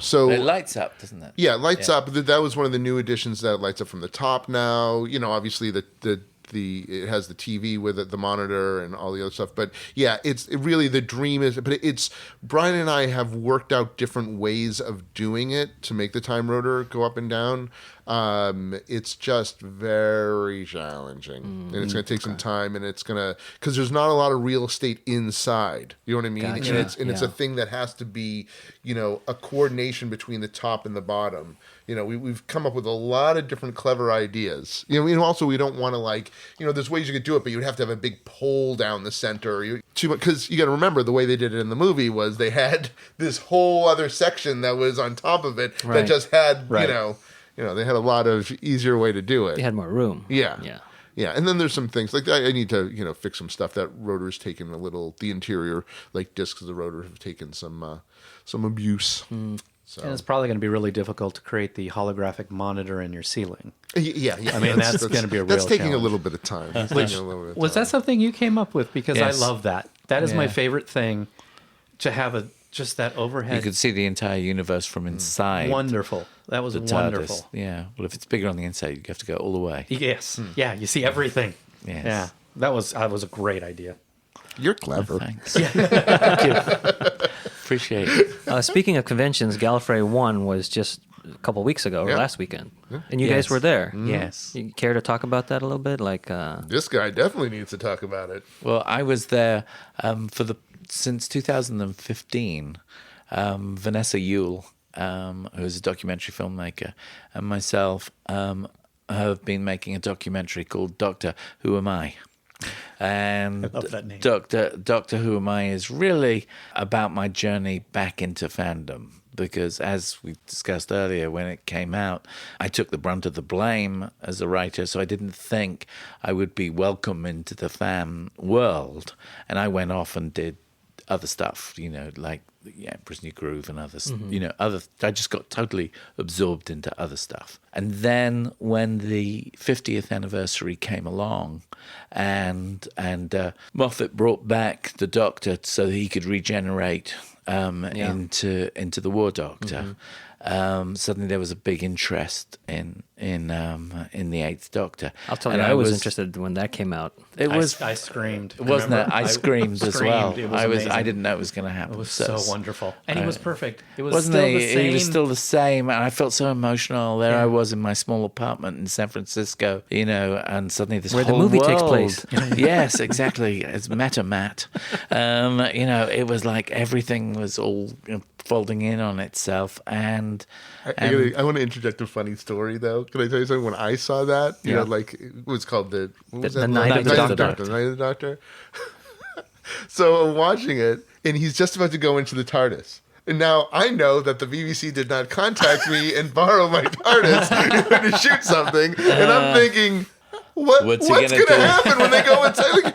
So It lights up, doesn't it? yeah, it lights up. That was one of the new additions that lights up from the top now. Obviously it has the TV with it, the monitor and all the other stuff. But yeah, really the dream is, but it's Brian and I have worked out different ways of doing it to make the time rotor go up and down. It's just very challenging, and it's going to take some time, and it's going to, because there's not a lot of real estate inside. You know what I mean? Gotcha. And it's a thing that has to be, a coordination between the top and the bottom. We've come up with a lot of different clever ideas. Also we don't want to there's ways you could do it, but you'd have to have a big pole down the center. Because you got to remember the way they did it in the movie was they had this whole other section that was on top of it that just had, they had a lot of easier way to do it. They had more room. Yeah. Yeah. Yeah, and then there's some things like I need to, fix some stuff. That rotor's taken the interior, discs of the rotor have taken some abuse. So. And it's probably going to be really difficult to create the holographic monitor in your ceiling. Yeah. I mean, that's going to be a real That's taking challenge. a little bit of time. Was that something you came up with? Because Yes. I love that. That is my Yeah. favorite thing, to have just that overhead. You could see the entire universe from inside. Wonderful. That was the wonderful. TARDIS. Yeah. Well, if it's bigger on the inside, you have to go all the way. Yes. Yeah, you see everything. Yes. Yeah. That was a great idea. You're clever. Thanks. Thank you. Appreciate it. Speaking of conventions, Gallifrey 1 was just a couple weeks ago, or Yeah. last weekend. And you Yes. guys were there. Yes. You care to talk about that a little bit? This guy definitely needs to talk about it. Well, I was there since 2015. Vanessa Yule, who's a documentary filmmaker, and myself have been making a documentary called Doctor Who Am I? And I love that name. Doctor Who Am I is really about my journey back into fandom. Because as we discussed earlier, when it came out, I took the brunt of the blame as a writer, so I didn't think I would be welcome into the fan world. And I went off and did other stuff, Prisoner Groove and others, I just got totally absorbed into other stuff. And then when the 50th anniversary came along and Moffat brought back the Doctor so that he could regenerate into the War Doctor, suddenly there was a big interest in the Eighth Doctor. I'll tell And you, I was interested when that came out. It was, I screamed. wasn't it? Remember? I screamed as well. It was I amazing. didn't know it was going to happen. It was so wonderful. And he was perfect. It was Wasn't still he? the same. He was still the same, and I felt so emotional. There I was in my small apartment in San Francisco, and suddenly this Where the whole movie world, takes place. Yes, exactly. It's Matt. It was like everything was all folding in on itself, and I want to interject a funny story though. Can I tell you something? When I saw that, it was called the Night of the Doctor. The Night of the Doctor. So I'm watching it, and he's just about to go into the TARDIS. And now I know that the BBC did not contact me and borrow my TARDIS to shoot something, and I'm thinking, what's going to happen when they go inside? Like,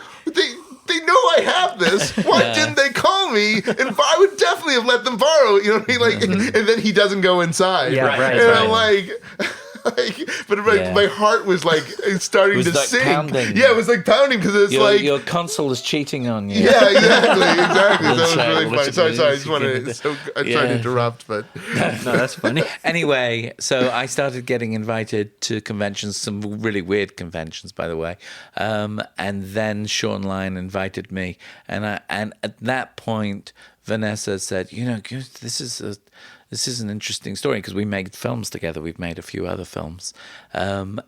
they know I have this. Why didn't they call me? And I would definitely have let them borrow it. You know what I mean? And then he doesn't go inside. Yeah, right. And I'm like, my heart was starting was to like sink. pounding. Yeah, it was like pounding because it's your console is cheating on you. Yeah, exactly. That was That's really right. funny. Sorry. I just wanted to. I'm sorry to interrupt, but No, that's funny. Anyway, so I started getting invited to conventions, some really weird conventions, by the way. And then Sean Lyon invited me, and at that point, Vanessa said, this is an interesting story because we made films together. We've made a few other films, and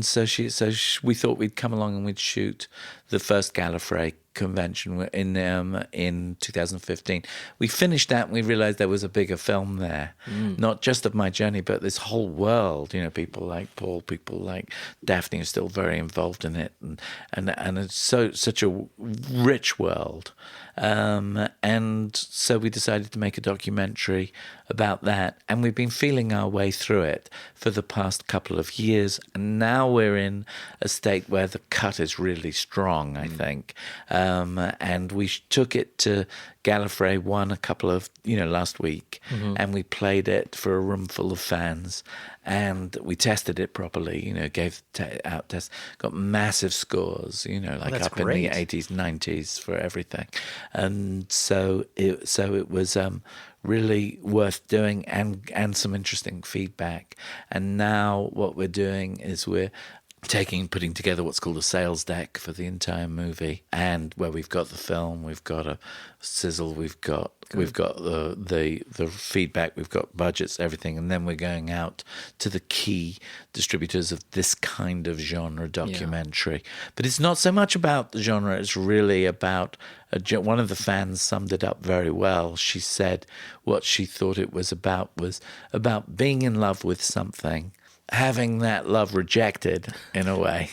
so we thought we'd come along and we'd shoot the first Gallifrey convention in 2015. We finished that and we realized there was a bigger film there, not just of my journey, but this whole world. You know, people like Paul, people like Daphne are still very involved in it, and it's such a rich world. And so we decided to make a documentary about that, and we've been feeling our way through it for the past couple of years, and now we're in a state where the cut is really strong, I think. And we took it to Gallifrey One a couple of, last week, and we played it for a room full of fans, and we tested it properly, gave out tests, got massive scores, like up great. in the 80s, 90s for everything. And so it was really worth doing, and some interesting feedback. And now what we're doing is we're putting together what's called a sales deck for the entire movie, and where we've got the film, we've got a sizzle, we've got the feedback, we've got budgets, everything, and then we're going out to the key distributors of this kind of genre documentary. But it's not so much about the genre; it's really about one of the fans summed it up very well. She said what she thought it was about being in love with something, having that love rejected in a way,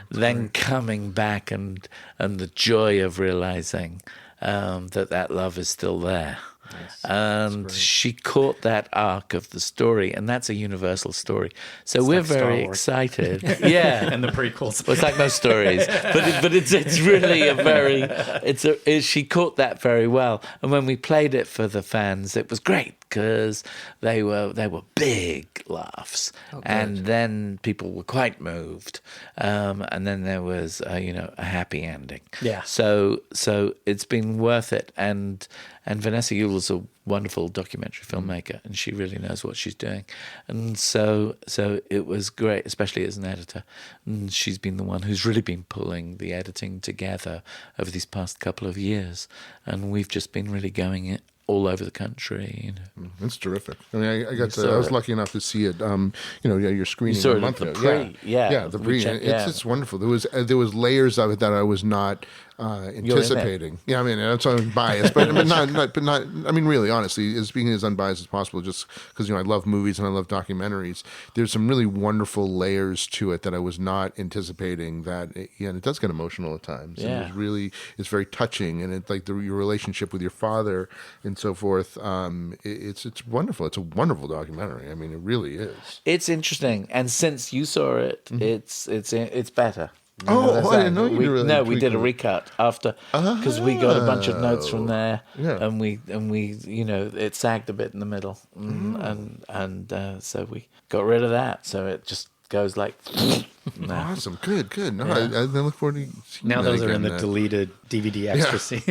then coming back and the joy of realizing that love is still there. Nice. And she caught that arc of the story, and that's a universal story. So It's we're like Star very Wars. excited. Yeah. And the prequels. Well, it's like most stories, but it's really she caught that very well. And when we played it for the fans, it was great because they were big laughs, and then people were quite moved, and then there was a happy ending. Yeah. So it's been worth it, and Vanessa Ewell's a wonderful documentary filmmaker, and she really knows what she's doing. And so it was great, especially as an editor. And she's been the one who's really been pulling the editing together over these past couple of years. And we've just been really going it all over the country. It's terrific. I mean, I was lucky enough to see it. Your screening saw a it month at the ago. pre, yeah. The We pre. checked, It's wonderful. There was layers of it that I was not anticipating. Yeah, I mean, that's unbiased, but not. I mean, really, honestly, speaking as unbiased as possible, just because I love movies and I love documentaries. There's some really wonderful layers to it that I was not anticipating. And it does get emotional at times. Yeah. And it's very touching, and it's like your relationship with your father and so forth. It's wonderful. It's a wonderful documentary. I mean, it really is. It's interesting, and since you saw it, it's better. I didn't know you really. No, we did a recut after because we got a bunch of notes from there, and we it sagged a bit in the middle, and so we got rid of that. So it just goes like. Awesome, good. No, I look forward to seeing Now that those are in again. the deleted DVD extra scene.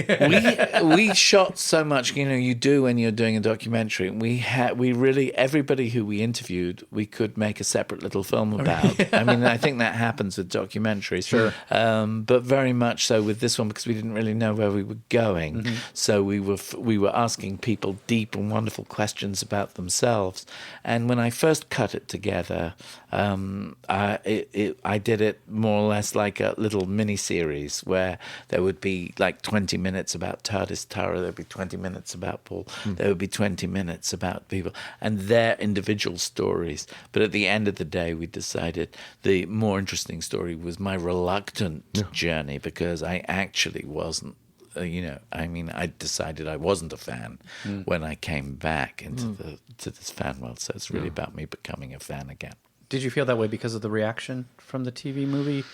We shot so much, you do when you're doing a documentary. We really, everybody who we interviewed, we could make a separate little film about. I mean, I think that happens with documentaries. Sure. But very much so with this one because we didn't really know where we were going. Mm-hmm. So we were asking people deep and wonderful questions about themselves. And when I first cut it together, I did it more or less like a little mini-series where there would be like 20 minutes about Tardis Tara, there would be 20 minutes about Paul, there would be 20 minutes about people and their individual stories. But at the end of the day, we decided the more interesting story was my reluctant journey because I actually wasn't. I decided I wasn't a fan when I came back into to this fan world. So it's really about me becoming a fan again. Did you feel that way because of the reaction from the TV movie?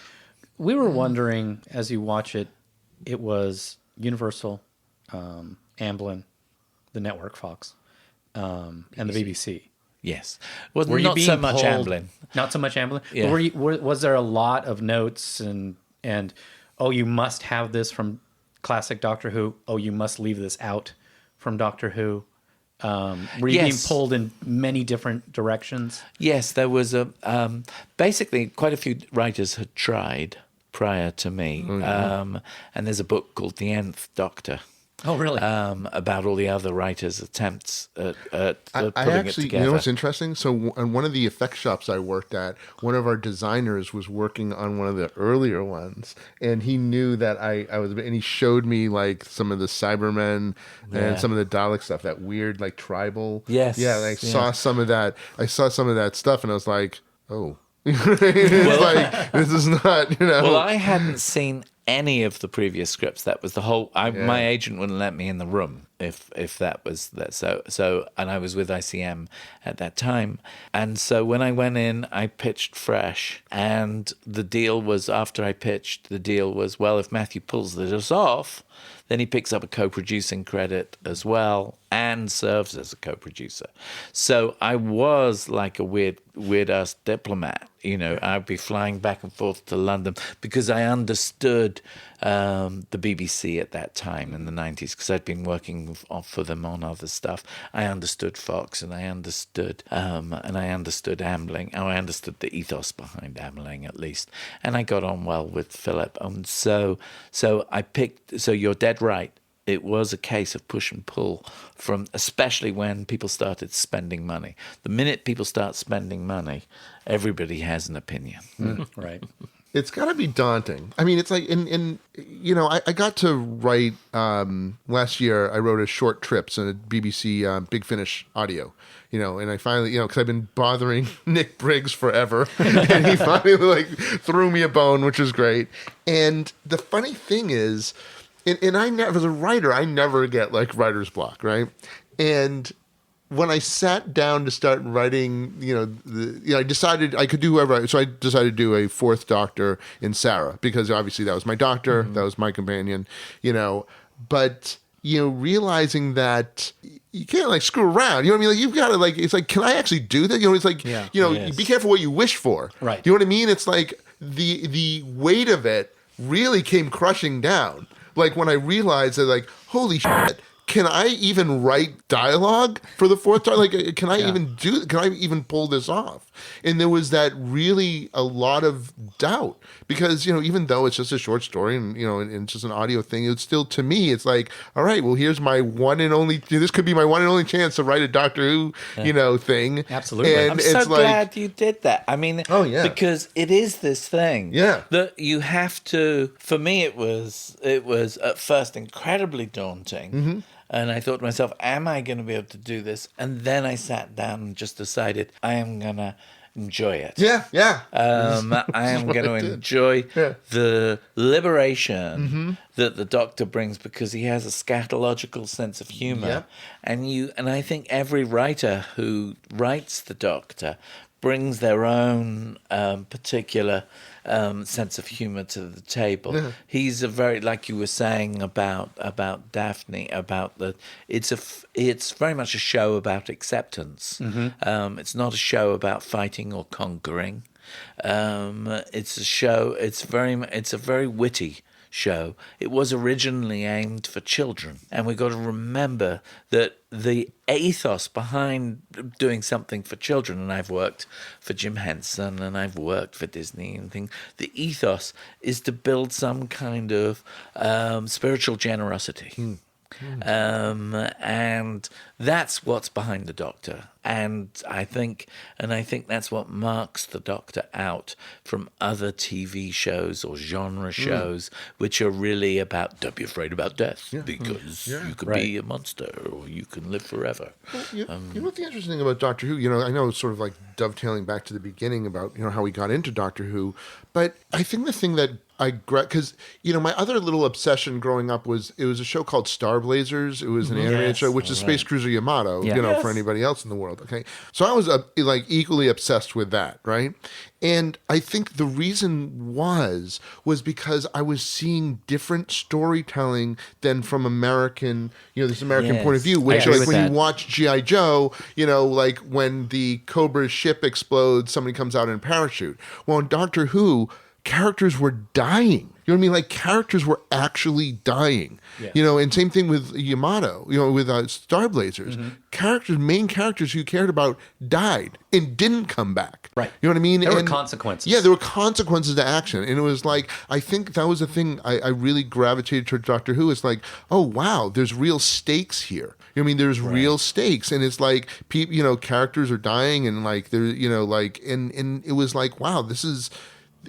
We were wondering, as you watch it, it was Universal, Amblin, the network Fox, and the BBC. Yes. Well, Were you not being so much pulled- Amblin. Not so much Amblin. Yeah. But was there a lot of notes and you must have this from classic Doctor Who. Oh, you must leave this out from Doctor Who. Were you being pulled in many different directions? Yes, there was basically quite a few writers had tried prior to me. And there's a book called The Nth Doctor. Oh, really? About all the other writers' attempts at I putting it actually, together. you know what's interesting? So, in one of the effect shops I worked at, one of our designers was working on one of the earlier ones, and he knew that I was, and he showed me like some of the Cybermen and some of the Dalek stuff, that weird like tribal. Yes, Yeah, and I yeah. saw some of that. I saw some of that stuff, and I was like, oh. It's like, this is not, Well, I hadn't seen any of the previous scripts. That was the whole. My agent wouldn't let me in the room if that was that. So, and I was with ICM at that time, and so when I went in, I pitched fresh, and the deal was, after I pitched, the deal was, well, if Matthew pulls this off, then he picks up a co-producing credit as well and serves as a co-producer. So I was like a weird-ass diplomat. I'd be flying back and forth to London because I understood the BBC at that time in the 90s, because I'd been working for them on other stuff. I understood Fox, and I understood Ambling. I understood the ethos behind Ambling, at least. And I got on well with Philip. So I picked. So you're dead right. It was a case of push and pull, especially when people started spending money. The minute people start spending money, everybody has an opinion. Right. It's got to be daunting. I mean, it's like, I got to write, last year, I wrote a short trips in a BBC Big Finish audio, and I finally, because I've been bothering Nick Briggs forever, and he finally threw me a bone, which is great. And the funny thing is, and I never, as a writer, I never get writer's block, right? And when I sat down to start writing, I decided I could do whoever. So I decided to do a fourth Doctor in Sarah, because obviously that was my doctor, that was my companion, But realizing that you can't screw around. You know what I mean? You've got to it's like, can I actually do that? It's like, Yes. Be careful what you wish for. Right. You know what I mean? It's like the weight of it really came crushing down. When I realized that, holy shit, can I even write dialogue for the fourth time? Can I even pull this off? And there was that really a lot of doubt, because, even though it's just a short story and, and it's just an audio thing, it's still, to me, it's like, all right, well, here's my one and only, this could be my one and only chance to write a Doctor Who, thing. Absolutely. And I'm it's so glad you did that. I mean, because it is this thing that you have to. For me, it was at first incredibly daunting. Mm-hmm. And I thought to myself, am I going to be able to do this? And then I sat down and just decided I am going to enjoy it. Yeah. I am going to enjoy the liberation that the Doctor brings, because he has a scatological sense of humor. Yep. And I think every writer who writes the Doctor brings their own particular sense of humor to the table. Yeah. He's a very, like you were saying about Daphne, it's very much a show about acceptance. Mm-hmm. It's not a show about fighting or conquering. It's a very witty show. It was originally aimed for children, and we've got to remember that the ethos behind doing something for children, and I've worked for Jim Henson and I've worked for Disney and things, the ethos is to build some kind of spiritual generosity. And that's what's behind the Doctor. And I think that's what marks the Doctor out from other TV shows or genre shows, which are really about, don't be afraid about death, because you could be a monster or you can live forever. Well, you know what's interesting about Doctor Who? I know it's sort of dovetailing back to the beginning about, how we got into Doctor Who, but I think the thing that because my other little obsession growing up was, it was a show called Star Blazers. It was an animated show, which is Space Cruiser Yamato, for anybody else in the world. Okay, so I was equally obsessed with that, right? And I think the reason was because I was seeing different storytelling than from American, this American point of view. Which when you watch G.I. Joe, when the Cobra ship explodes, somebody comes out in a parachute. Well, in Doctor Who, characters were dying. You know what I mean? Like, characters were actually dying. Yeah. You know, and same thing with Yamato, you know, with Star Blazers. Main characters who cared about died and didn't come back. Right. You know what I mean? There were consequences. Yeah, there were consequences to action. And it was like, I think that was the thing I really gravitated towards Doctor Who. It's like, oh, wow, there's real stakes here. You know what I mean? There's real stakes. And it's like, people, you know, characters are dying and like, there, you know, like, and it was like, wow,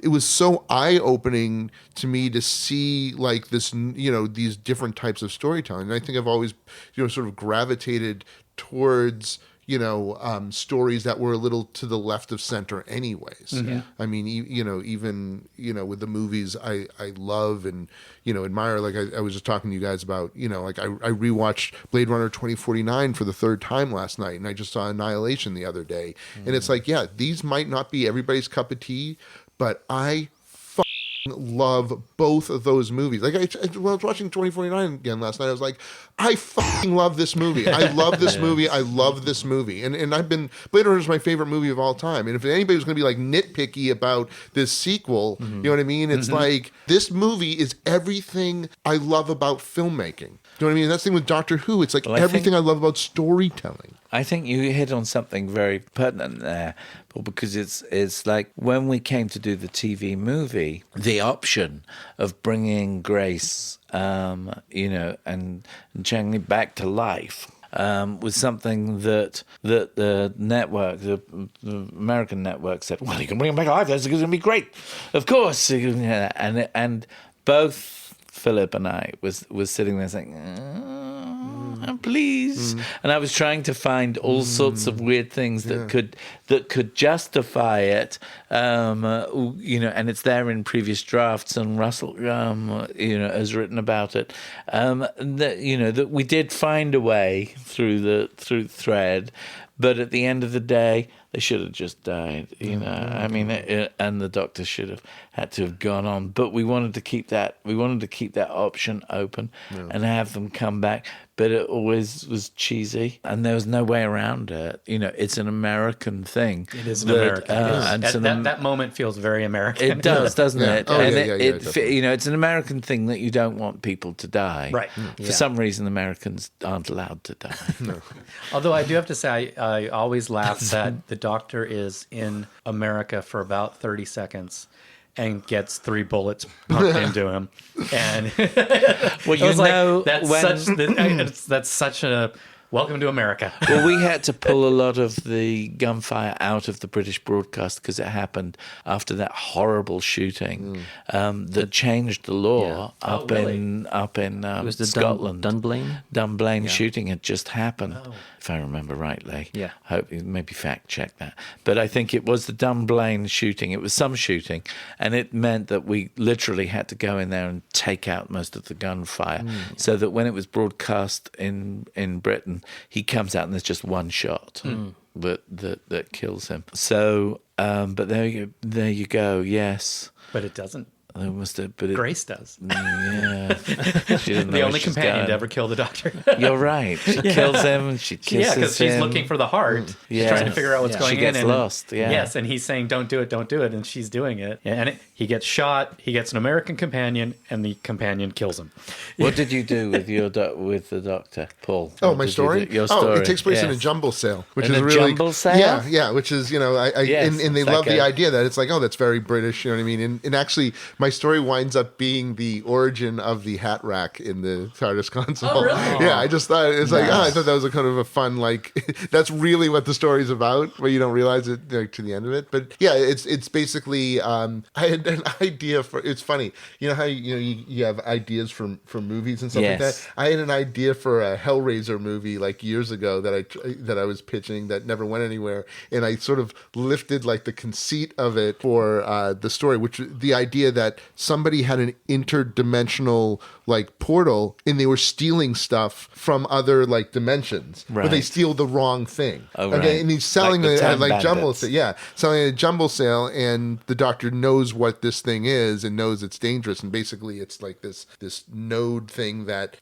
it was so eye-opening to me to see like this, you know, these different types of storytelling. And I think I've always, you know, sort of gravitated towards, you know, stories that were a little to the left of center anyways. I mean, you know, even, you know, with the movies I love and, you know, admire, like I was just talking to you guys about, you know, like I rewatched Blade Runner 2049 for the third time last night, and I just saw Annihilation the other day. And it's like, yeah, these might not be everybody's cup of tea, but I love both of those movies. Like when I was watching 2049 again last night, I was like, I fucking love this movie. I love this movie. I love this movie. And I've been, Blade Runner is my favorite movie of all time. And if anybody was going to be like nitpicky about this sequel, you know what I mean? It's like, this movie is everything I love about filmmaking. You know what I mean? And that's the thing with Doctor Who. It's like everything I love about storytelling. I think you hit on something very pertinent there, Paul, because it's like when we came to do the TV movie, the option of bringing Grace, you know, and Chang back to life was something that the network, the American network, said, well, you can bring him back to life. That's going to be great, of course. And both Philip and I was sitting there saying, please. And I was trying to find all sorts of weird things that could justify it, you know, and it's there in previous drafts, and Russell, you know, has written about it, that, you know, that we did find a way through the thread, but at the end of the day, they should have just died, you know. I mean, and the Doctor should have had to have gone on. But we wanted to keep that. We wanted to keep that option open and have them come back. But it always was cheesy, and there was no way around it. You know, it's an American thing. It is an American. That moment feels very American. It does, doesn't it? Oh, and yeah, you know, it's an American thing that you don't want people to die. Right. For some reason, Americans aren't allowed to die. Although I do have to say, I always laugh that the Doctor is in America for about 30 seconds and gets 3 bullets pumped into him. And well, you know, that's such a welcome to America. Well, we had to pull a lot of the gunfire out of the British broadcast because it happened after that horrible shooting that changed the law up in it was the Scotland. Dunblane shooting had just happened, if I remember rightly. Yeah. Hope maybe fact check that. But I think it was the Dunblane shooting. It was some shooting, and it meant that we literally had to go in there and take out most of the gunfire, so that when it was broadcast in Britain, he comes out and there's just one shot that kills him. So, but there you go. Yes, but it doesn't. Grace does. Yeah, she doesn't know the only where she's companion going. to ever kill the Doctor. You're right. She kills him and she kisses him. Yeah, because she's looking for the heart. She's trying to figure out what's going on. She gets lost. Yeah. Yes, and he's saying, "Don't do it, don't do it," and she's doing it. And he gets shot. He gets an American companion, and the companion kills him. What did you do with with the Doctor, Paul? Oh, my story? Your story. Oh, it takes place in a jumble sale, which in is a really jumble sale. Yeah, which is, you know, and they love the idea that it's like, oh, that's very British. You know what I mean? And actually, my story winds up being the origin of the hat rack in the Tardis console. Oh, really? Yeah, I just thought it's like, I thought that was a kind of a fun, like, that's really what the story's about, but you don't realize it like, to the end of it. But yeah, it's basically, I had an idea for. It's funny, you know how you have ideas for movies and stuff like that. I had an idea for a Hellraiser movie like years ago that I was pitching that never went anywhere, and I sort of lifted like the conceit of it for the story, which the idea that that somebody had an interdimensional like portal and they were stealing stuff from other like dimensions, but they Right. steal the wrong thing. Oh, Okay, right. and he's selling Like the it at Time like jumble Bandits. sale. Yeah, selling at a jumble sale, and the Doctor knows what this thing is and knows it's dangerous. And basically, it's like this node thing that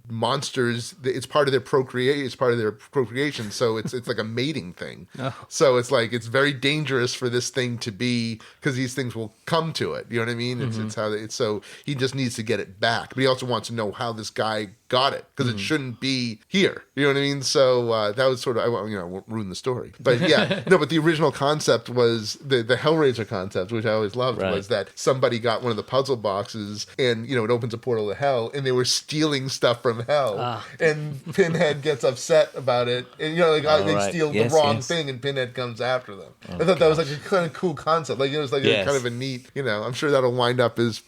monsters. It's part of their procreate. It's part of their procreation. So it's like a mating thing. So it's like it's very dangerous for this thing to be, because these things will come to it. You know what I mean? It's how it's so he just needs to get it back, but he also wants to know how this guy got it, because it shouldn't be here. You know what I mean? So that was sort of, I won't ruin the story, but yeah, no. But the original concept was the Hellraiser concept, which I always loved, Right. was that somebody got one of the puzzle boxes, and it opens a portal to hell, and they were stealing stuff from hell, and Pinhead gets upset about it, and they right. steal Yes, the wrong yes. thing, and Pinhead comes after them. I thought that was like a kind of cool concept. Like it was like a Yes. kind of a neat. I'm sure that'll wind up as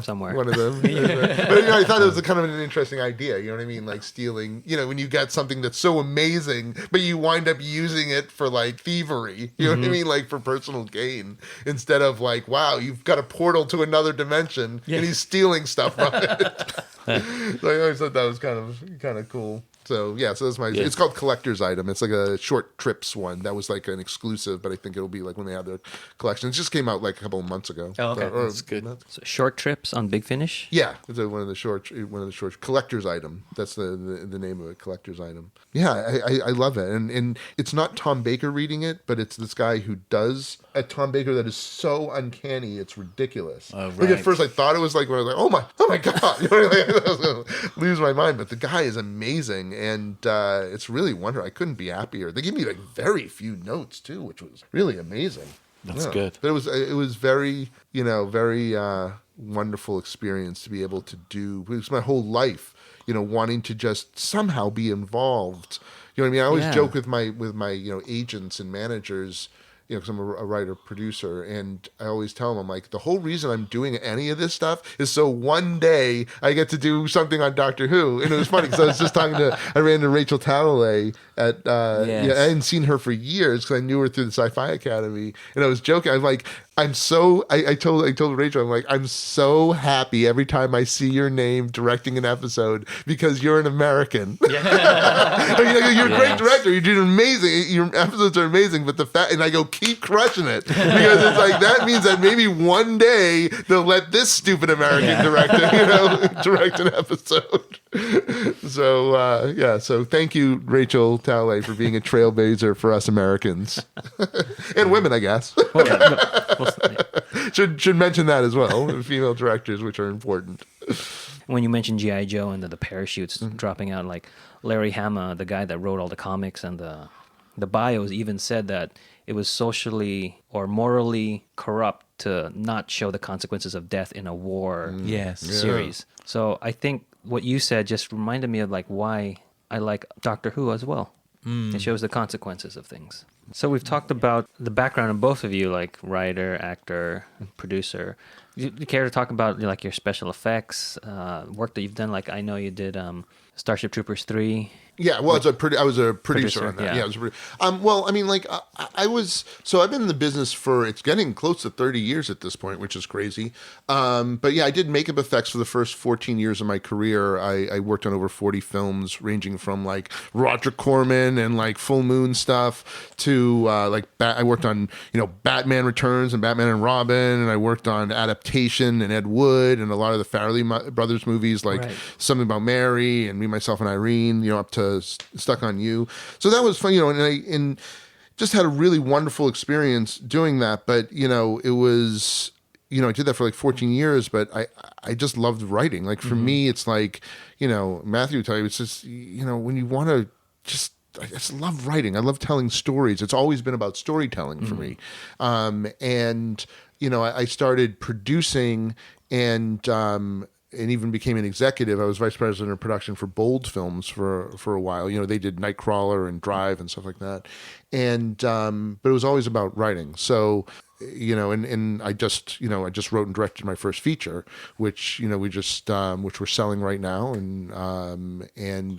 Somewhere. one of them. But I thought it was a kind of an interesting idea. You know what I mean? Like stealing. When you got something that's so amazing, but you wind up using it for like thievery. You know what I mean? Like for personal gain, instead of like, wow, you've got a portal to another dimension, and he's stealing stuff from it. So I always thought that was kind of cool. So yeah, so that's my. Yeah. It's called Collector's Item. It's like a short trips one that was like an exclusive, but I think it'll be like when they have their collection. It just came out like a couple of months ago. Oh, okay. That's good. So short trips on Big Finish. Yeah, it's one of the short Collector's Item. That's the name of it, Collector's Item. Yeah, I love it, and it's not Tom Baker reading it, but it's this guy who does a Tom Baker that is so uncanny, it's ridiculous. Oh, Like at right. first I thought it was like when I was like, oh my god, I was gonna lose my mind. But the guy is amazing, and it's really wonderful. I couldn't be happier. They gave me like very few notes too, which was really amazing. That's good. But it was very very wonderful experience to be able to do. It was my whole life, wanting to just somehow be involved. You know what I mean? I always Yeah. joke with my agents and managers, because I'm a writer producer, and I always tell them, I'm like, the whole reason I'm doing any of this stuff is so one day I get to do something on Doctor Who. And it was funny because I was just I ran into Rachel Talalay at Yes. I hadn't seen her for years because I knew her through the Sci-Fi Academy, and I was joking. I'm like, I told Rachel, I'm like, I'm so happy every time I see your name directing an episode because you're an American. You're a great director. You're doing amazing. Your episodes are amazing. But and I go, keep crushing it, because it's like that means that maybe one day they'll let this stupid American direct an episode. So so thank you, Rachel Talalay, for being a trailblazer for us Americans and women, I guess. Well, yeah, no, Should mention that as well. Female directors, which are important. when you mentioned G.I. Joe and the parachutes dropping out, like Larry Hama, the guy that wrote all the comics and the bios, even said that it was socially or morally corrupt to not show the consequences of death in a war Yes. series. So I think what you said just reminded me of like why I like Doctor Who as well. It shows the consequences of things. So we've talked about the background of both of you, like writer, actor, producer. You care to talk about like your special effects, work that you've done? Like I know you did Starship Troopers 3. Yeah, well, I was a producer Producer, on that. yeah. I was well, I mean, like, I was, so I've been in the business for, it's getting close to 30 years at this point, which is crazy. But yeah, I did makeup effects for the first 14 years of my career. I worked on over 40 films, ranging from like Roger Corman and like Full Moon stuff to I worked on, Batman Returns and Batman and Robin, and I worked on Adaptation and Ed Wood and a lot of the Farrelly brothers movies, like Right. Something About Mary and Me, Myself, and Irene, up to Stuck on You. So that was fun, and just had a really wonderful experience doing that. But, it was, I did that for like 14 years, but I just loved writing. Like for me, it's like, Matthew would tell you, it's just, when you want to I just love writing. I love telling stories. It's always been about storytelling for me. And, I started producing and even became an executive. I was vice president of production for Bold Films for a while. They did Nightcrawler and Drive and stuff like that. And but it was always about writing. So and I just I just wrote and directed my first feature, which we just which we're selling right now, and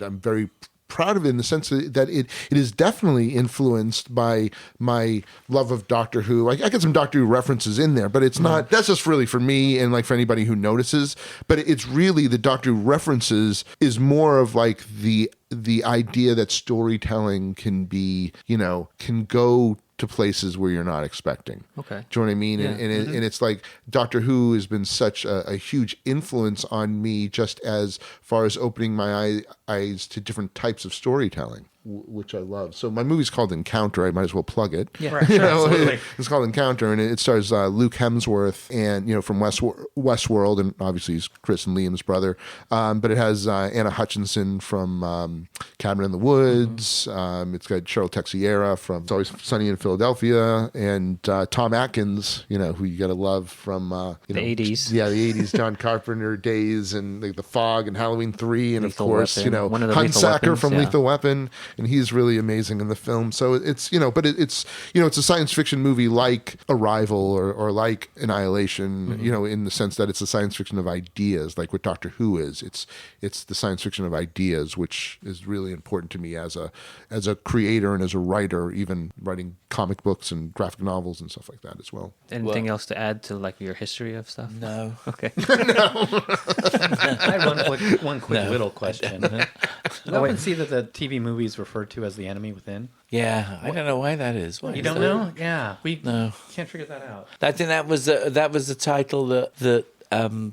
I'm very proud of it in the sense that it is definitely influenced by my love of Doctor Who. I get some Doctor Who references in there, but it's not, that's just really for me and like for anybody who notices. But it's really the Doctor Who references is more of like the idea that storytelling can be, can go to places where you're not expecting. Okay. Do you know what I mean? Yeah. And it's like Doctor Who has been such a huge influence on me just as far as opening my eyes to different types of storytelling, which I love. So my movie's called Encounter. I might as well plug it. Yeah, Right, sure, absolutely. It's called Encounter, and it stars Luke Hemsworth and from Westworld, and obviously he's Chris and Liam's brother. But it has Anna Hutchinson from Cabin in the Woods. It's got Cheryl Texiera from It's Always Sunny in Philadelphia, and Tom Atkins, who you gotta love from The 80s. Yeah, the 80s John Carpenter days, and like The Fog and Halloween 3, and Lethal of course, Weapon. One of the Lethal Hunsaker Weapons, from yeah. Lethal Weapon, and he's really amazing in the film. So it's but it's it's a science fiction movie like Arrival or like Annihilation, in the sense that it's a science fiction of ideas, like what Doctor Who is. It's the science fiction of ideas, which is really important to me as a creator and as a writer, even writing comic books and graphic novels and stuff like that as well. Anything else to add to like your history of stuff? No. Okay. I have one quick little question. You often see that the TV movie is referred to as the enemy within. Yeah, I don't know why that is. Why You is don't that? know? Yeah, we No. can't figure that out. I think that was the title that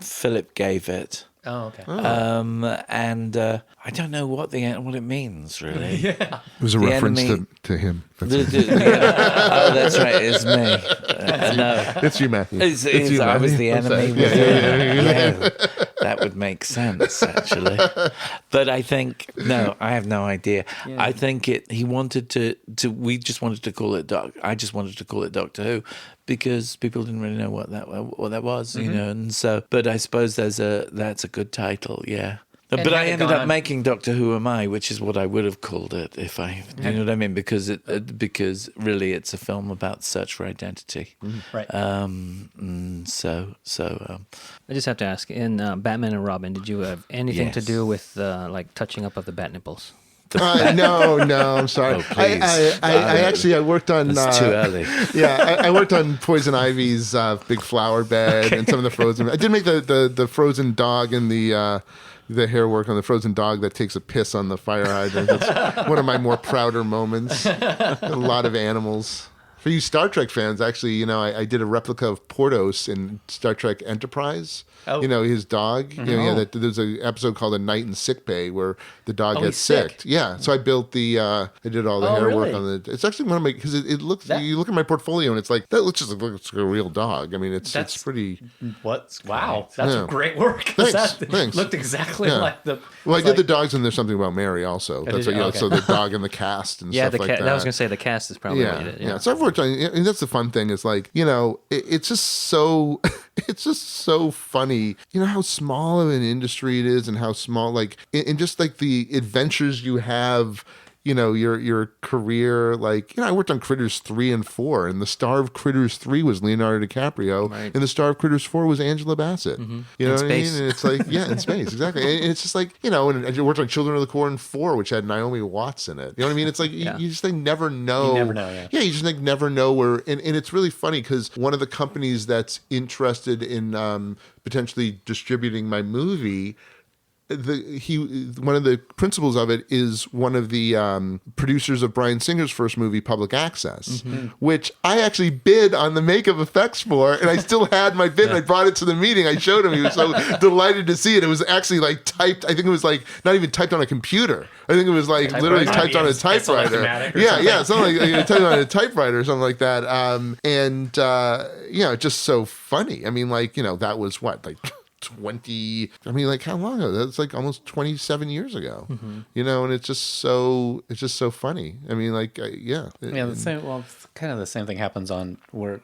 Philip gave it. Oh, okay. And I don't know what it means really. It was a The reference enemy- to him. That's it. Oh, that's right. It's me. No, It's you, Matthew. it's you, I was Matthew. the I'm sorry. enemy. Yeah, that would make sense actually. But I think no, I have no idea. Yeah. I think he wanted to. We just wanted to call it I just wanted to call it Doctor Who because people didn't really know what that was, and so. But I suppose that's a good title, yeah. And But I had it ended gone up on- making Doctor Who Am I, which is what I would have called it if I, you know what I mean? Because because really it's a film about search for identity. Right. So I just have to ask, in Batman and Robin, did you have anything to Yes. do with like touching up of the bat nipples? No, I'm sorry. Oh, please. I worked on. it's too early. Yeah, I worked on Poison Ivy's Big Flower Bed and some of the Frozen. I did make the Frozen dog and the hair work on the Frozen dog that takes a piss on the fire hydrant. That's one of my more prouder moments. A lot of animals. For you Star Trek fans, actually, I did a replica of Portos in Star Trek Enterprise. Oh. His dog. There's an episode called A Night in Sick Bay where the dog Oh, gets he's sick. Yeah, so I built I did all the Oh, hair work really? on the. It's actually one of my because it looks. You look at my portfolio and it's like that looks just like a real dog. I mean, it's pretty. What? Wow, that's Yeah. great work. 'cause Thanks. Looked exactly Yeah. like the. Well, I it's did the like- dogs and There's Something About Mary also. That's did you? Okay. so the dog and the cast and Yeah, stuff like that. I was gonna say the cast is probably what you Yeah, did. yeah. So I've worked on, and that's the fun thing is like, it's just so, it's just so funny. How small of an industry it is, and how small, like, and just like the adventures you have. Your career, like, I worked on Critters 3 and 4, and the star of Critters 3 was Leonardo DiCaprio, Right. and the star of Critters 4 was Angela Bassett. You know In what space. I mean? And it's like, yeah, in space, exactly. And it's just like, and I worked on Children of the Corn 4, which had Naomi Watts in it. You know what I mean? It's like, Yeah. you just like never know. You never know, yeah. Yeah, you just like never know where, and it's really funny because one of the companies that's interested in potentially distributing my movie, one of the principals of it is one of the producers of Bryan Singer's first movie, Public Access, which I actually bid on the makeup effects for, and I still had my bid. And I brought it to the meeting. I showed him. He was so delighted to see it. It was actually like typed. I think it was like not even typed on a computer. I think it was like literally typed on a typewriter. Yeah, something like typed on a typewriter or something like that. Just so funny. I mean, like, that was what, like 20, I mean, like, how long ago? That's like almost 27 years ago, and it's just so funny. I mean, like, yeah. Yeah, the same. Well, it's kind of the same thing happens on where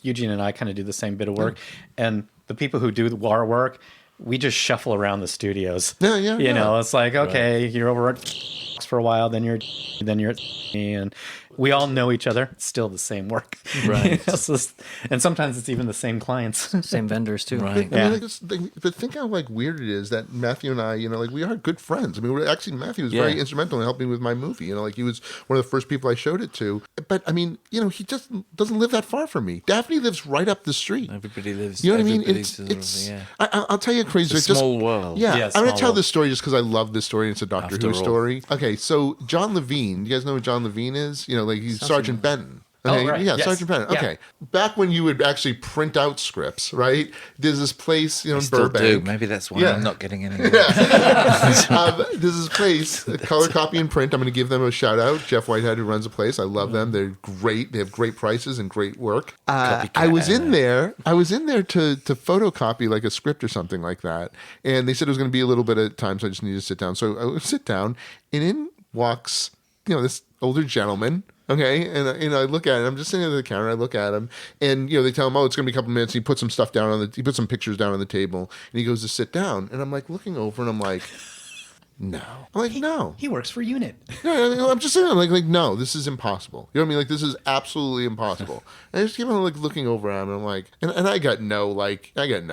Eugene and I kind of do the same bit of work, and the people who do our work, we just shuffle around the studios. Yeah. It's like, okay, you're over at for a while, then you're at and we all know each other. It's still the same work. Right. And sometimes it's even the same clients. Same vendors too. Right. I mean, but think how like weird it is that Matthew and I, like we are good friends. I mean, Matthew was very instrumental in helping me with my movie. Like he was one of the first people I showed it to. But I mean, he just doesn't live that far from me. Daphne lives right up the street. Everybody lives. You know what I mean? It's I'll tell you a crazy a small world. Yeah, Yeah, I'm going small to tell world. this story just because I love this story. It's a Doctor After Who all. story. Okay, so John Levine, you guys know who John Levine is? Like he's Sergeant Benton. Okay, right. yeah, Yes. Sergeant Benton. Yeah. Okay, back when you would actually print out scripts, right? There's this place, in Still Burbank. do. Maybe that's why Yeah. I'm not getting any. There's this place, Color Copy and Print. I'm going to give them a shout out. Jeff Whitehead, who runs the place. I love them. They're great. They have great prices and great work. I was in there. to photocopy like a script or something like that, and they said it was going to be a little bit of time, so I just needed to sit down. So I would sit down, and in walks this older gentleman. Okay, and I look at him. I'm just sitting at the counter. I look at him, and they tell him, "Oh, it's going to be a couple minutes." He puts some stuff down he puts some pictures down on the table, and he goes to sit down. And I'm like looking over, and I'm like, "No." I'm like, "No." He works for Unit. No, I'm just saying, like, no, this is impossible. You know what I mean? Like, this is absolutely impossible. And I just keep on like looking over at him, and I'm like, and I got no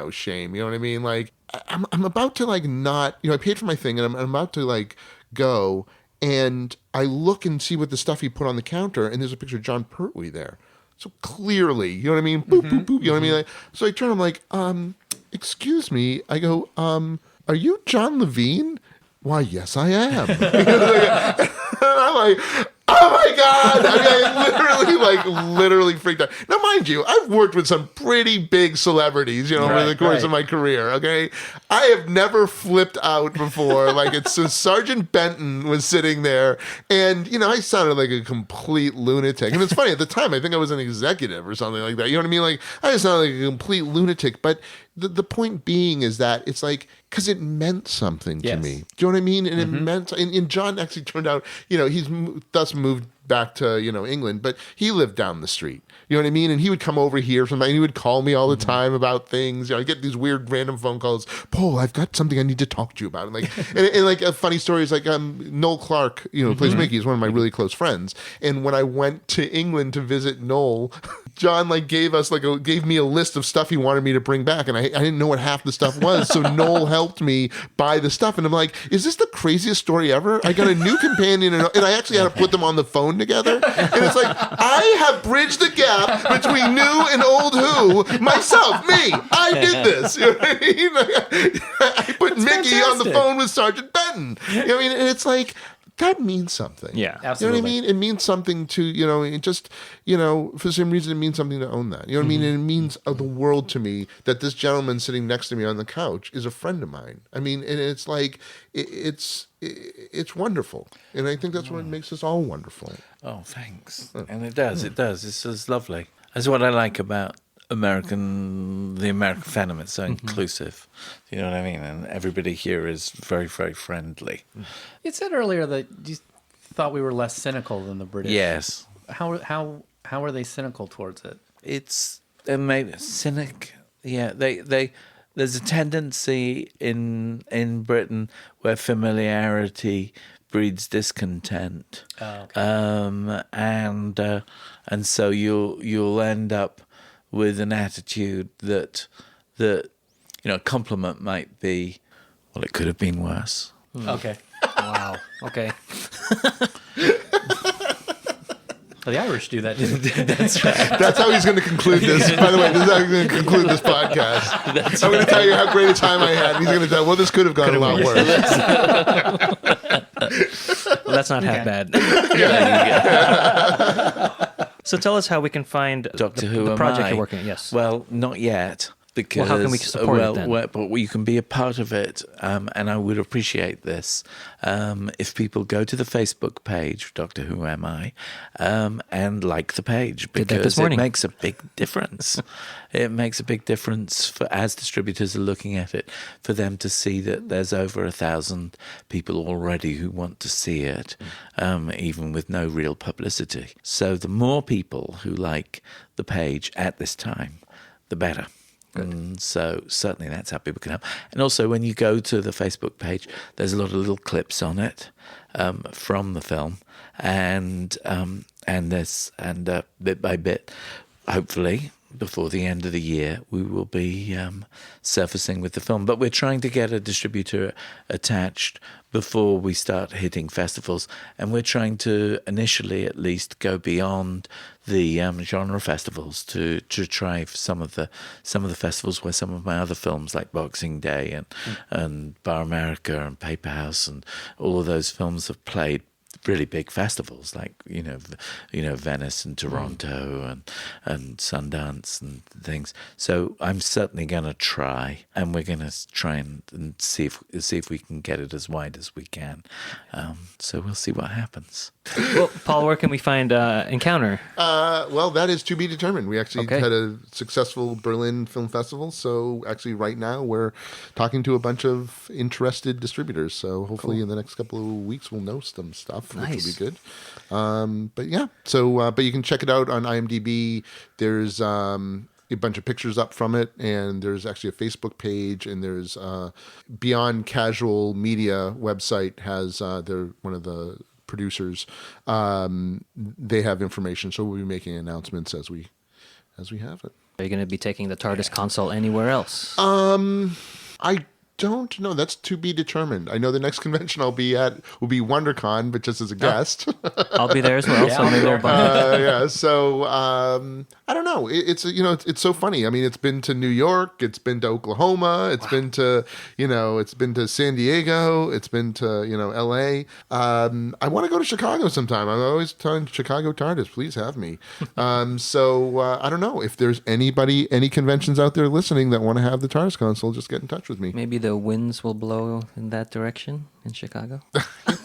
shame. You know what I mean? Like, I'm about to like not, I paid for my thing, and I'm about to like go. And I look and see what the stuff he put on the counter, and there's a picture of John Pertwee there. So clearly, you know what I mean? Boop, boop, boop, you know what I mean? Like, so I turn, I'm like, excuse me. I go, are you John Levine? Why, yes, I am. I'm like, oh my God. I mean, I literally freaked out. Now, mind you, I've worked with some pretty big celebrities, over the course of my career, okay? I have never flipped out before. So Sergeant Benton was sitting there, and, I sounded like a complete lunatic. And it's funny, at the time, I think I was an executive or something like that. You know what I mean? Like, I just sounded like a complete lunatic. But the point being is that it's like, because it meant something to me. Do you know what I mean? And it meant, and John actually turned out, he's thus moved back to, England, but he lived down the street. You know what I mean? And he would come over here and he would call me all the time about things. I get these weird random phone calls. Paul, I've got something I need to talk to you about. And like a funny story is like Noel Clark, who plays Mickey, is one of my really close friends. And when I went to England to visit Noel, John gave me a list of stuff he wanted me to bring back, and I didn't know what half the stuff was. So Noel helped me buy the stuff, and I'm like, is this the craziest story ever? I got a new companion, and I actually had to put them on the phone together. And it's like, I have bridged the gap between new and old Who myself, me. I did this. You know what I mean? I put Mickey on the phone with Sergeant Benton. You know what I mean? And it's like, that means something. Yeah, absolutely. You know what I mean? It means something to, it just, for some reason it means something to own that. You know what I mean? And it means the world to me that this gentleman sitting next to me on the couch is a friend of mine. I mean, and it's like, it's wonderful. And I think that's what makes us all wonderful. Oh, thanks. And it does. It's just lovely. That's what I like about the American fandom. It's so inclusive. You know what I mean? And everybody here is very, very friendly. You said earlier that you thought we were less cynical than the British. Yes. How are they cynical towards it? It's maybe cynic. Yeah, they there's a tendency in Britain where familiarity breeds discontent. Oh, okay. And so you'll end up with an attitude that a compliment might be, well, it could have been worse. Okay. Wow. Okay. Well, the Irish do that, didn't they? That's right. That's how he's going to conclude this. By the way, this is how he's going to conclude this podcast. I'm going to tell you how great a time I had. And he's going to tell, well, this could have gone a lot worse. Well, that's not half bad. So tell us how we can find Doctor Who. the project am I? you're working on. Yes. Well, not yet. Because, how can we support it then? But you can be a part of it, and I would appreciate this if people go to the Facebook page, Doctor Who Am I, and like the page, Did that this because it morning. makes a big difference. It makes a big difference as distributors are looking at it, for them to see that there's over 1,000 people already who want to see it, even with no real publicity. So the more people who like the page at this time, the better. And so certainly that's how people can help. And also when you go to the Facebook page, there's a lot of little clips on it from the film, and bit by bit, hopefully, before the end of the year, we will be surfacing with the film. But we're trying to get a distributor attached before we start hitting festivals. And we're trying to initially at least go beyond the genre festivals to try some of the festivals where some of my other films like Boxing Day and Bar America and Paper House and all of those films have played really big festivals like Venice and Toronto and Sundance and things. So I'm certainly going to try, and we're going to try and see if we can get it as wide as we can. So we'll see what happens. Well, Paul, where can we find Encounter? Well, that is to be determined. We actually Okay. had a successful Berlin Film Festival, so actually right now we're talking to a bunch of interested distributors. So hopefully in the next couple of weeks we'll know some stuff, which Nice. will be good. But yeah, so but you can check it out on IMDb. There's a bunch of pictures up from it, and there's actually a Facebook page, and there's Beyond Casual Media website has they're one of the producers. They have information, so we'll be making announcements as we have it. Are you going to be taking the Tardis console anywhere else? I don't know. That's to be determined. I know the next convention I'll be at will be WonderCon, but just as a guest. I'll be there as well, so maybe we'll bump. Yeah. So I don't know. It's so funny. I mean, it's been to New York. It's been to Oklahoma. It's been to it's been to San Diego. It's been to L.A. I want to go to Chicago sometime. I'm always telling Chicago Tardis, please have me. So I don't know if there's any conventions out there listening that want to have the Tardis console. Just get in touch with me. Maybe the winds will blow in that direction in Chicago.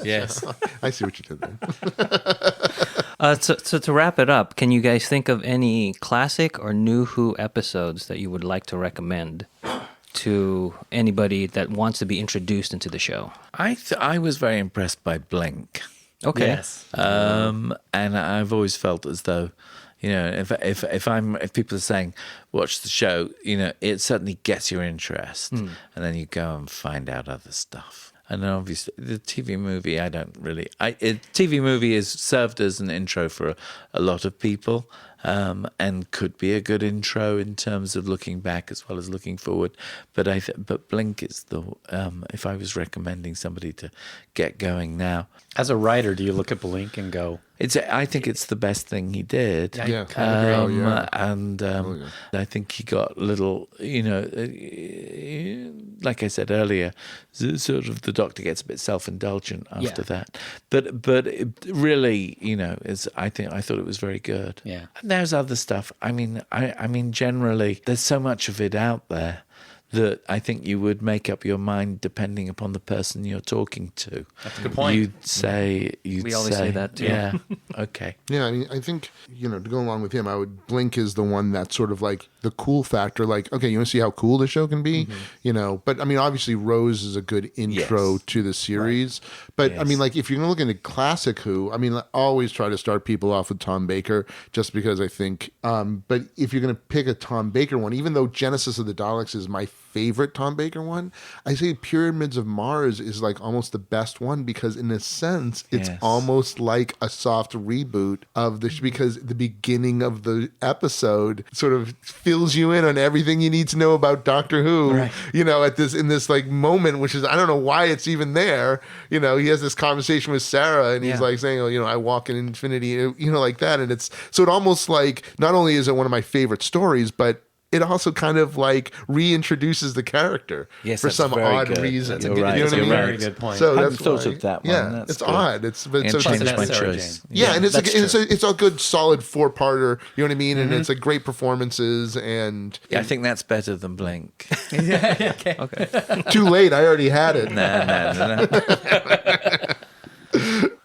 Yes. I see what you did there. So to wrap it up, can you guys think of any classic or new Who episodes that you would like to recommend to anybody that wants to be introduced into the show? I was very impressed by Blink. Okay. Yes. And I've always felt as though, if people are saying watch the show, it certainly gets your interest, and then you go and find out other stuff. And then obviously the TV movie, TV movie is served as an intro for a lot of people, and could be a good intro in terms of looking back as well as looking forward. But Blink is if I was recommending somebody to get going now. As a writer, do you look at Blink and go, I think it's the best thing he did. Yeah. I agree. And I think he got little, like I said earlier, sort of the Doctor gets a bit self-indulgent after that. But it really, I thought it was very good. Yeah. And there's other stuff. I mean, generally, there's so much of it out there that I think you would make up your mind depending upon the person you're talking to. That's a good point. We always say that too. Yeah. Okay. Yeah, I mean, I think, to go along with him, Blink is the one that's sort of like the cool factor. Like, okay, you want to see how cool the show can be? But I mean, obviously Rose is a good intro to the series. Right. But I mean, like, if you're going to look into classic Who, I mean, I always try to start people off with Tom Baker just because I think, but if you're going to pick a Tom Baker one, even though Genesis of the Daleks is my favorite Tom Baker one, I say Pyramids of Mars is like almost the best one because in a sense it's almost like a soft reboot of because the beginning of the episode sort of fills you in on everything you need to know about Doctor Who, right. In this like moment, which is, I don't know why it's even there. He has this conversation with Sarah and he's like saying, I walk in infinity, like that. And it's, so it almost like, not only is it one of my favorite stories, but it also kind of like reintroduces the character for some odd reason. That's a very good point. So I that's hadn't thought of that one. Yeah, That's it's good. odd. It's changed my Sarah choice. Jane. Yeah, and it's a good solid 4-parter. You know what I mean? And Mm-hmm. it's like great performances and I think that's better than Blink. Okay. too late. I already had it. No.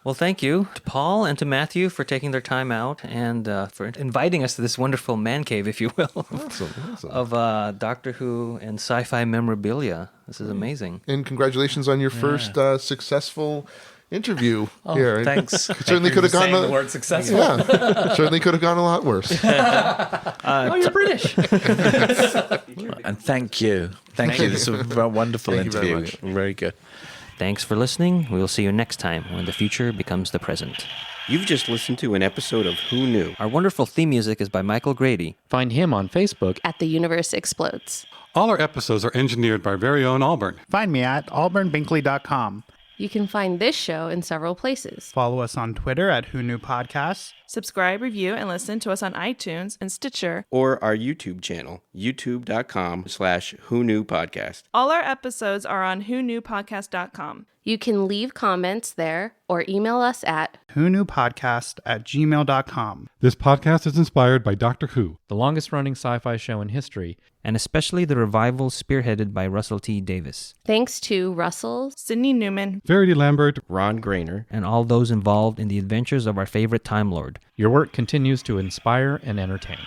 Well, thank you to Paul and to Matthew for taking their time out and for inviting us to this wonderful man cave, if you will, Awesome. of Doctor Who and sci-fi memorabilia. This is amazing. And congratulations on your first successful interview here. Thanks. Certainly could have gone. Saying the word successful. Yeah, certainly could have gone a lot worse. You're British. And thank you. Thank you. This was a wonderful Thank you very interview. much. Very good. Thanks for listening. We will see you next time when the future becomes the present. You've just listened to an episode of Who Knew? Our wonderful theme music is by Michael Grady. Find him on Facebook At The Universe Explodes. All our episodes are engineered by our very own Auburn. Find me at auburnbinkley.com. You can find this show in several places. Follow us on Twitter at Who Knew Podcasts. Subscribe, review, and listen to us on iTunes and Stitcher. Or our YouTube channel, youtube.com/Who Knew Podcast. All our episodes are on whoknewpodcast.com. You can leave comments there or email us at whoknewpodcast@gmail.com. This podcast is inspired by Doctor Who. the longest-running sci-fi show in history, And especially the revival spearheaded by Russell T. Davis. thanks to Russell, Sydney Newman, Verity Lambert, Ron Grainer. And all those involved in the adventures of our favorite Time Lord. your work continues to inspire and entertain.